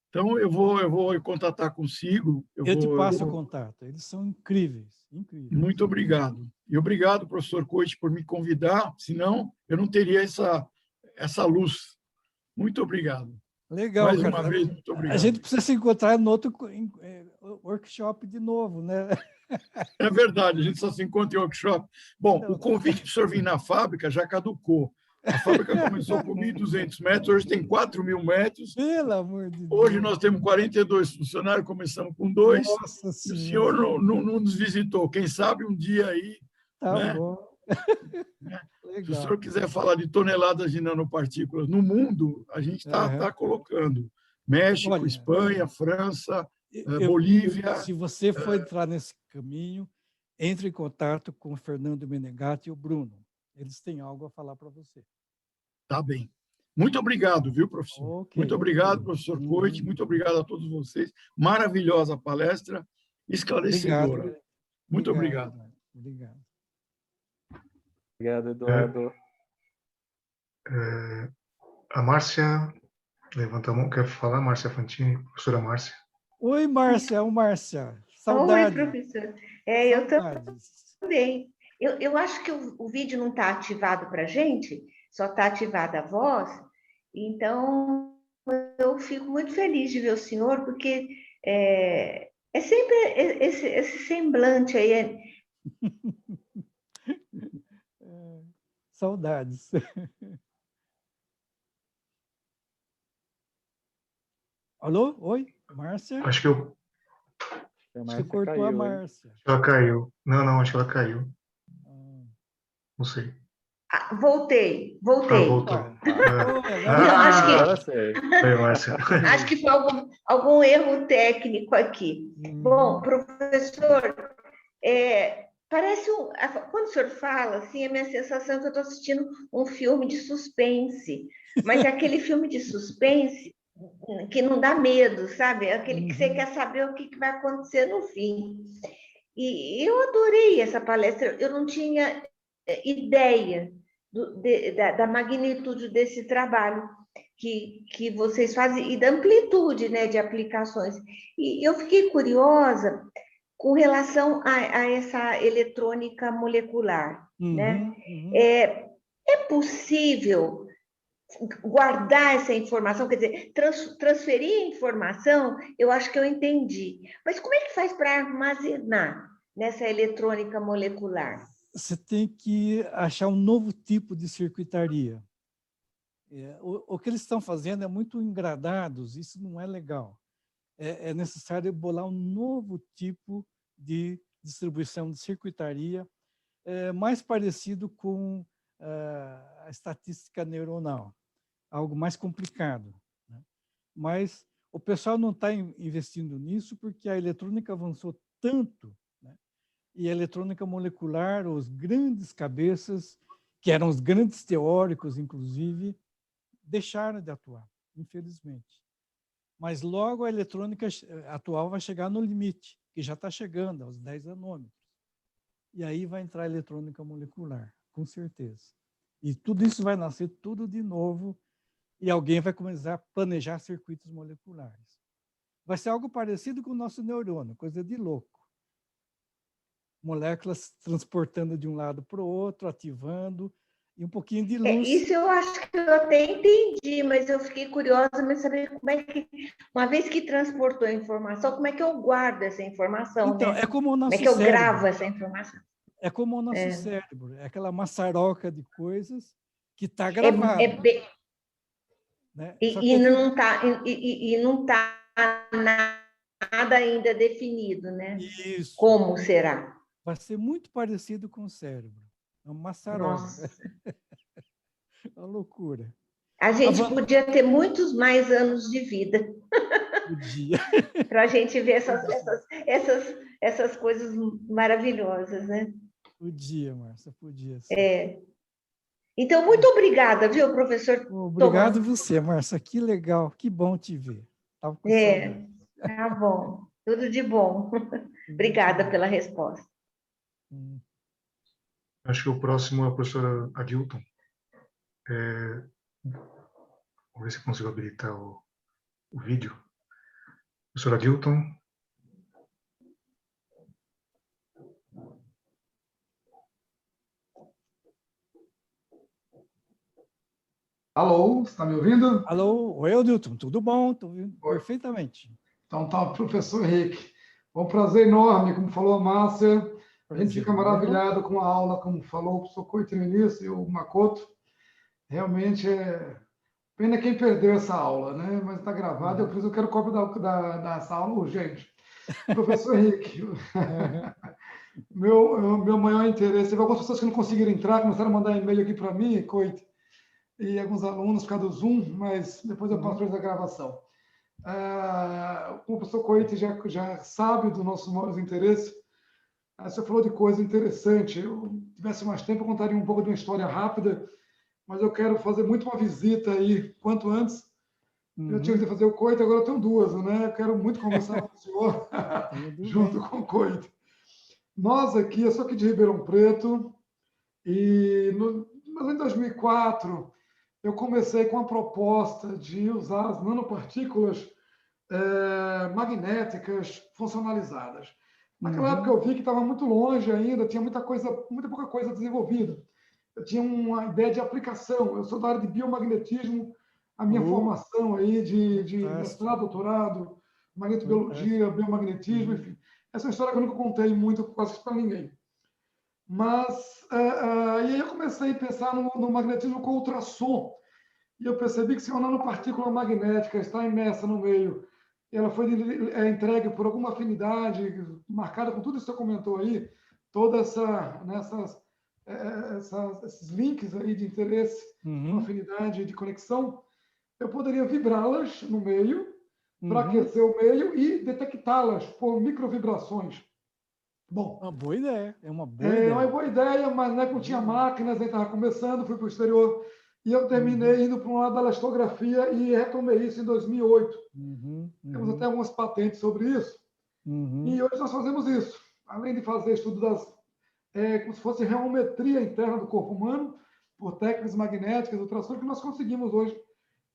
Então, eu vou contatar consigo. Eu te passo o contato. Eles são incríveis. Muito obrigado. E obrigado, professor Coit, por me convidar. Senão, eu não teria essa luz. Muito obrigado. Legal, mais cara. uma vez, muito obrigado. A gente precisa se encontrar no outro workshop de novo, né? É verdade, a gente só se encontra em workshop. Bom, o convite para o senhor vir na fábrica já caducou. A fábrica começou com 1.200 metros, hoje tem 4.000 metros. Pelo amor de Deus. Hoje nós temos 42 funcionários, começamos com 2. Nossa e senhora. O senhor não nos visitou. Quem sabe um dia aí... Tá né? bom. Se o senhor quiser falar de toneladas de nanopartículas no mundo, a gente está colocando. México, olha, Espanha, França, Bolívia. Se você for entrar nesse caminho, entre em contato com o Fernando Menegatti e o Bruno. Eles têm algo a falar para você. Tá bem. Muito obrigado, viu, professor? Okay, muito obrigado, professor Coit. Muito obrigado a todos vocês. Maravilhosa palestra, esclarecedora. Obrigado. Muito obrigado. Obrigado. Obrigado, Eduardo. A Márcia levanta a mão. Quer falar, Márcia Fantini? Professora Márcia. Oi, Márcia. Márcia. Saudade. Oi, professor. Eu também. Eu acho que o vídeo não está ativado para a gente, só está ativada a voz. Então, eu fico muito feliz de ver o senhor, porque é sempre esse semblante aí. Saudades. Alô? Oi, Márcia? Acho que eu... Você cortou a Márcia. Ela caiu. Não, acho que ela caiu. Não sei. Voltei. Voltou. Não, acho que Agora sei. Márcia. Acho que foi algum erro técnico aqui. Bom, professor, parece quando o senhor fala, assim, a minha sensação é que eu estou assistindo um filme de suspense, mas é aquele filme de suspense que não dá medo, sabe? É aquele que você quer saber o que vai acontecer no fim. E eu adorei essa palestra, eu não tinha ideia da magnitude desse trabalho que vocês fazem e da amplitude, né, de aplicações. E eu fiquei curiosa com relação a essa eletrônica molecular, né? É possível guardar essa informação, quer dizer, transferir a informação, eu acho que eu entendi. Mas como é que faz para armazenar nessa eletrônica molecular? Você tem que achar um novo tipo de circuitaria. O que eles estão fazendo é muito engradados, isso não é legal. É necessário bolar um novo tipo de distribuição de circuitaria, mais parecido com a estatística neuronal, algo mais complicado, né? Mas o pessoal não está investindo nisso porque a eletrônica avançou tanto, né? E a eletrônica molecular, os grandes cabeças, que eram os grandes teóricos, inclusive, deixaram de atuar, infelizmente. Mas logo a eletrônica atual vai chegar no limite, que já está chegando aos 10 nanômetros. E aí vai entrar a eletrônica molecular, com certeza. E tudo isso vai nascer tudo de novo e alguém vai começar a planejar circuitos moleculares. Vai ser algo parecido com o nosso neurônio, coisa de louco. Moléculas transportando de um lado para o outro, ativando, e um pouquinho de luz. Isso eu acho que eu até entendi, mas eu fiquei curiosa em saber como é que, uma vez que transportou a informação, como é que eu guardo essa informação, então, né? É como o nosso como é que eu cérebro. gravo essa informação? É como o nosso cérebro, é aquela maçaroca de coisas que está gravada. Né? E não está nada ainda definido, né? Isso. Como será? Vai ser muito parecido com o cérebro. É uma maçaroca. É uma loucura. A gente podia ter muitos mais anos de vida. Podia. Para a gente ver essas coisas maravilhosas, né? Podia, Márcia, podia. Sim. Então, muito obrigada, viu, professor? Obrigado você, Márcia. Que legal, que bom te ver. Estava com saudade. Tá bom. Tudo de bom. Obrigada pela resposta. Acho que o próximo é a professora Adilton. Vou ver se consigo habilitar o vídeo. Professora Adilton. Alô, você está me ouvindo? Alô, oi, Adilton, tudo bom? Estou ouvindo perfeitamente. Então tá, professor Henrique. É um prazer enorme, como falou a Márcia. A gente fica maravilhado com a aula, como falou o professor Coito no início e o Makoto. Realmente é pena quem perdeu essa aula, né? Mas está gravado, eu quero cópia dessa aula urgente. Professor Henrique, meu maior interesse, teve algumas pessoas que não conseguiram entrar, começaram a mandar e-mail aqui para mim, Coito, e alguns alunos por causa do Zoom, mas depois eu passo para a gravação. O professor Coito já sabe dos nossos maiores interesses. Você falou de coisa interessante. Eu tivesse mais tempo, eu contaria um pouco de uma história rápida, mas eu quero fazer muito uma visita aí, quanto antes. Eu tinha que fazer o Coito, agora eu tenho duas, né? Eu quero muito conversar com o senhor, junto com o Coito. Nós aqui, eu sou aqui de Ribeirão Preto, mas em 2004, eu comecei com a proposta de usar as nanopartículas magnéticas funcionalizadas. Naquela época eu vi que estava muito longe ainda, tinha muita pouca coisa desenvolvida. Eu tinha uma ideia de aplicação. Eu sou da área de biomagnetismo, a minha formação aí de mestrado, doutorado, magnetobiologia, biomagnetismo, enfim. Essa é uma história que eu nunca contei muito quase para ninguém. Mas e aí eu comecei a pensar no magnetismo com ultrassom. E eu percebi que se uma nanopartícula magnética está imersa no meio, ela foi entregue por alguma afinidade, marcada com tudo isso que você comentou aí, toda essas esses links aí de interesse, Uhum. afinidade, de conexão, eu poderia vibrá-las no meio, para Uhum. aquecer o meio e detectá-las por microvibrações. Bom, Uma boa ideia, é uma boa é uma ideia. boa ideia, mas né, não tinha máquinas, aí estava começando, fui para o exterior, e eu terminei indo para um lado da elastografia e retomei isso em 2008. Uhum. Temos até algumas patentes sobre isso. Uhum. E hoje nós fazemos isso. Além de fazer estudo como se fosse reometria interna do corpo humano, por técnicas magnéticas, ultrassônicas, que nós conseguimos hoje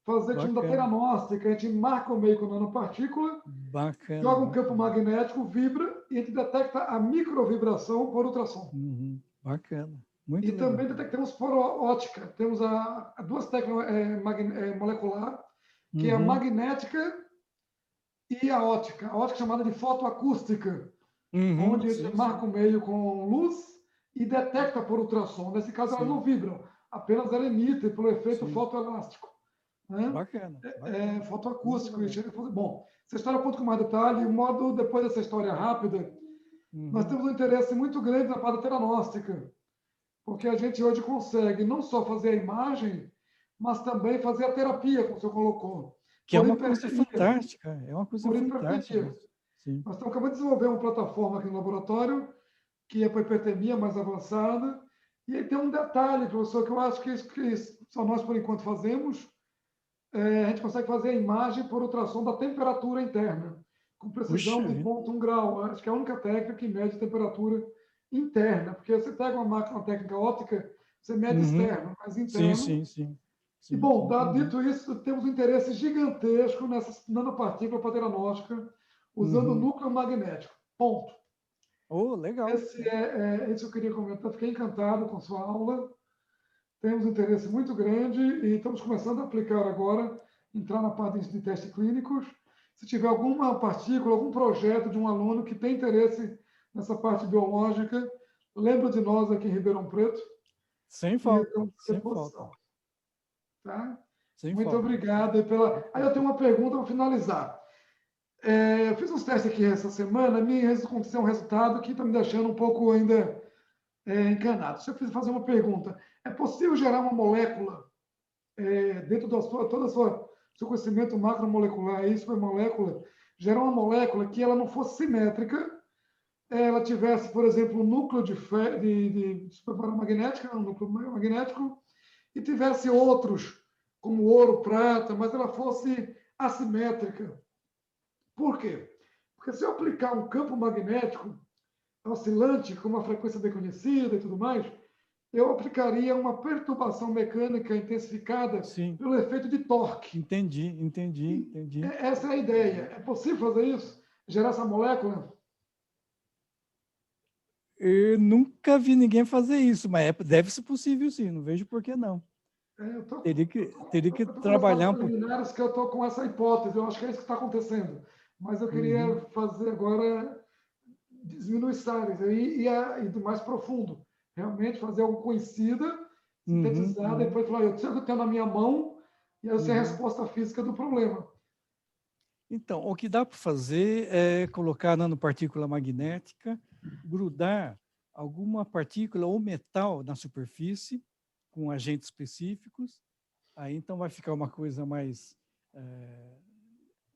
fazer que da Bacana. teranóstica. A gente marca o meio com nanopartícula, Bacana. joga um campo Bacana. magnético, vibra, e a gente detecta a microvibração por ultrassom. Uhum. Bacana. Muito E legal. também detectamos por ótica. Temos duas técnicas molecular, que é a magnética e a ótica. A ótica é chamada de fotoacústica, Uhum. onde a Sim, gente marca o meio com luz e detecta por ultrassom. Nesse caso, elas sim. não vibram, apenas ela emite pelo efeito Sim. fotoelástico. Né? Bacana. Bacana. Fotoacústico. Muito legal. Bom, essa história eu conto com mais detalhe. O modo, depois dessa história rápida, nós temos um interesse muito grande na parte da teranóstica, porque a gente hoje consegue não só fazer a imagem, mas também fazer a terapia, como o senhor colocou, Que é por uma coisa hipertenia. fantástica. É uma coisa Por fantástica. hipertenia. Sim. Nós estamos acabando de desenvolver uma plataforma aqui no laboratório, que é para hipertermia mais avançada. E aí tem um detalhe, professor, que eu acho que só nós, por enquanto, fazemos. A gente consegue fazer a imagem por ultrassom da temperatura interna, com precisão Puxa de vida. 0,1 grau. Acho que é a única técnica que mede a temperatura interna, porque você pega uma técnica óptica, você mede externo, mas Sim, interno. sim, sim. E, Sim, bom, entendi. dito isso, temos um interesse gigantesco nessas nanopartículas para teranóstica, usando núcleo magnético. Ponto. Oh, legal. Esse é isso que eu queria comentar. Fiquei encantado com sua aula. Temos um interesse muito grande e estamos começando a aplicar agora, entrar na parte de testes clínicos. Se tiver alguma partícula, algum projeto de um aluno que tem interesse nessa parte biológica, lembra de nós aqui em Ribeirão Preto. Sem E falta. estamos à Sem disposição. falta. Tá? Sem Muito falta. obrigado pela. Aí eu tenho uma pergunta para finalizar. Eu fiz uns testes aqui essa semana, me aconteceu um resultado que está me deixando um pouco ainda encanado. Se eu fazer uma pergunta, é possível gerar uma molécula dentro da todo o seu conhecimento macromolecular e supermolécula, gerar uma molécula que ela não fosse simétrica, ela tivesse, por exemplo, um núcleo de supermagnética, um núcleo magnético, e tivesse outros, como ouro, prata, mas ela fosse assimétrica. Por quê? Porque se eu aplicar um campo magnético oscilante com uma frequência bem conhecida e tudo mais, eu aplicaria uma perturbação mecânica intensificada Sim. pelo efeito de torque. Entendi. Essa é a ideia. É possível fazer isso? Gerar essa molécula? Eu nunca vi ninguém fazer isso, mas deve ser possível sim, não vejo por que não. Teria que Eu estou trabalhar um pouco. preliminares que eu estou com essa hipótese, eu acho que é isso que está acontecendo. Mas eu queria fazer agora desminuiçares e do mais profundo. Realmente fazer algo conhecida, sintetizada, e depois falar, eu sei o que eu tenho na minha mão, e eu sei a resposta física do problema. Então, o que dá para fazer é colocar nanopartícula magnética, grudar alguma partícula ou metal na superfície com agentes específicos. Aí, então, vai ficar uma coisa mais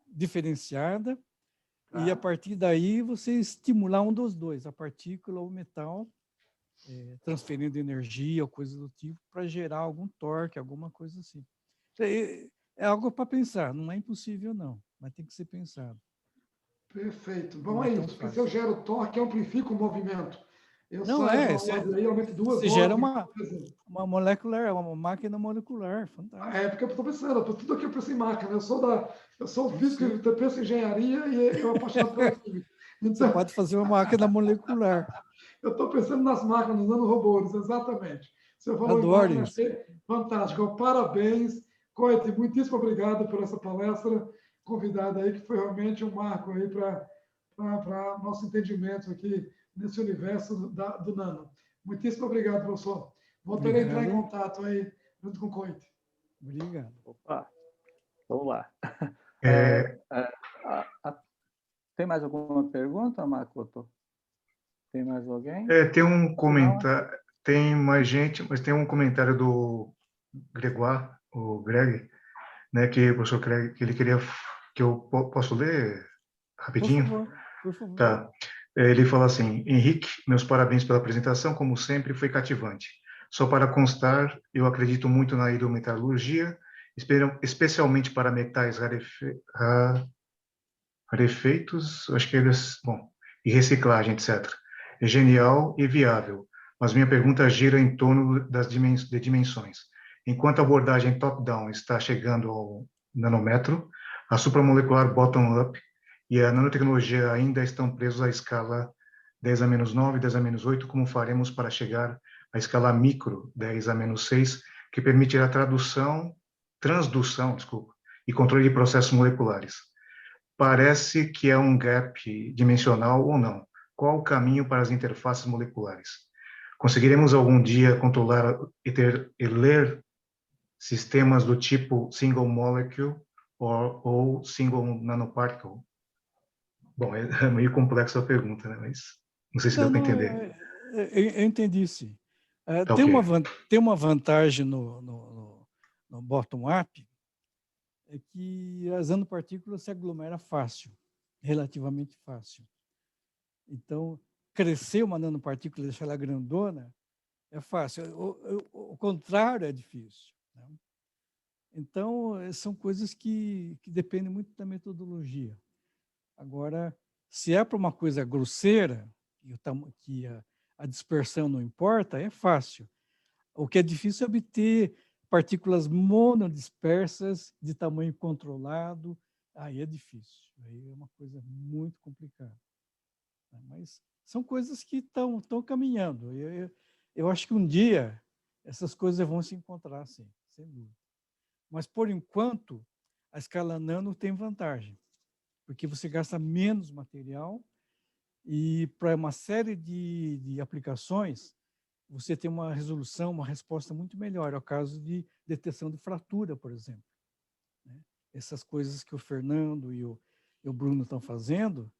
diferenciada. E, a partir daí, você estimular um dos dois, a partícula ou o metal, transferindo energia ou coisa do tipo, para gerar algum torque, alguma coisa assim. É algo para pensar, não é impossível, não, mas tem que ser pensado. Perfeito. Bom, Não é é tão isso. Porque se eu fácil. gero torque, eu amplifico o movimento. Eu Não saio de é, uma ordem aí, aumento 2 você gera ordens. uma molecular, uma máquina molecular, fantástico. É porque eu estou pensando, tudo aqui eu penso em máquina. Eu sou físico, Sim. eu penso em engenharia e eu apaixonado pela química. Você Então, pode fazer uma máquina molecular. eu estou pensando nas máquinas, nos nanorobôs, exatamente. Você falou em Adoro máquina, isso. achei fantástico. Parabéns. Coite, muitíssimo obrigado por essa palestra convidada aí, que foi realmente um marco aí para nosso entendimento aqui nesse universo do nano. Muitíssimo obrigado, professor. Voltarei a entrar em contato aí junto com o Coite. Obrigado. Opa, vamos lá. É, Tem mais alguma pergunta, Makoto? Tem mais alguém? tem um comentário. tem mais gente, mas tem um comentário do Gregoire, o Greg, né, que o professor Greg, que ele queria que eu posso ler rapidinho? Por favor. Tá. Ele fala assim: Henrique, meus parabéns pela apresentação, como sempre, foi cativante. Só para constar, eu acredito muito na hidrometalurgia, especialmente para metais rarefeitos, acho que eles, bom, e reciclagem, etc. É genial e viável, mas minha pergunta gira em torno de dimensões. Enquanto a abordagem top-down está chegando ao nanômetro, a supramolecular bottom-up e a nanotecnologia ainda estão presos à escala 10 a menos 9, 10 a menos 8, como faremos para chegar à escala micro, 10 a menos 6, que permitirá transdução, desculpa, e controle de processos moleculares. Parece que é um gap dimensional ou não? Qual o caminho para as interfaces moleculares? Conseguiremos algum dia controlar e ler sistemas do tipo single molecule ou single nanoparticle? Bom, é meio complexa a pergunta, né? Mas não sei se deu para entender. Eu entendi, sim. Tá Tem uma vantagem no bottom-up, é que as nanopartículas se aglomeram fácil, relativamente fácil. Então, crescer uma nanopartícula e deixar ela grandona é fácil. O contrário é difícil, né? Então, são coisas que dependem muito da metodologia. Agora, se é para uma coisa grosseira, que a dispersão não importa, é fácil. O que é difícil é obter partículas monodispersas de tamanho controlado. Aí é difícil. Aí é uma coisa muito complicada. Mas são coisas que estão caminhando. Eu acho que um dia essas coisas vão se encontrar, sim, sem dúvida. Mas, por enquanto, a escala nano tem vantagem, porque você gasta menos material e, para uma série de aplicações, você tem uma resolução, uma resposta muito melhor, é o caso de detecção de fratura, por exemplo. Essas coisas que o Fernando e o Bruno estão fazendo,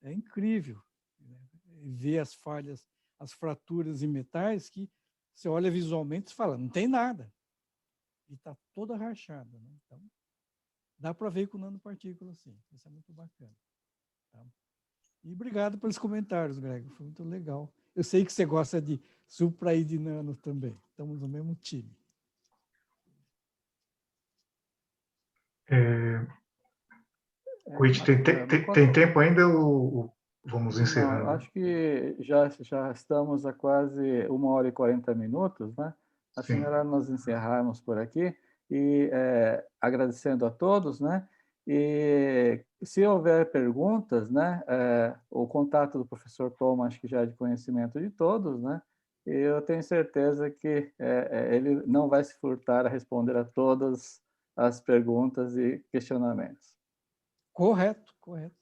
é incrível. Ver as falhas, as fraturas em metais que você olha visualmente e fala, não tem nada. E está toda rachada. Né? Então, dá para ver com nanopartículas, sim. Isso é muito bacana. Tá? E obrigado pelos comentários, Greg. Foi muito legal. Eu sei que você gosta de supra e de nano também. Estamos no mesmo time. Tem tempo ainda ou vamos encerrando? Não, acho que já estamos a quase 1h40, né? Acho melhor nós encerrarmos por aqui e agradecendo a todos, né? E se houver perguntas, né? O contato do professor Tom, acho que já é de conhecimento de todos, né? E eu tenho certeza que ele não vai se furtar a responder a todas as perguntas e questionamentos. Correto, correto.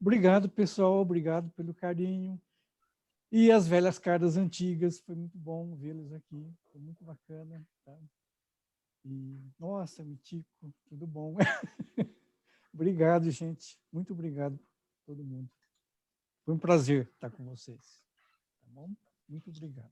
Obrigado, pessoal. Obrigado pelo carinho. E as velhas caras antigas, foi muito bom vê-los aqui. Foi muito bacana. Tá? E, nossa, Mitico, tudo bom. Obrigado, gente. Muito obrigado a todo mundo. Foi um prazer estar com vocês. Tá bom? Muito obrigado.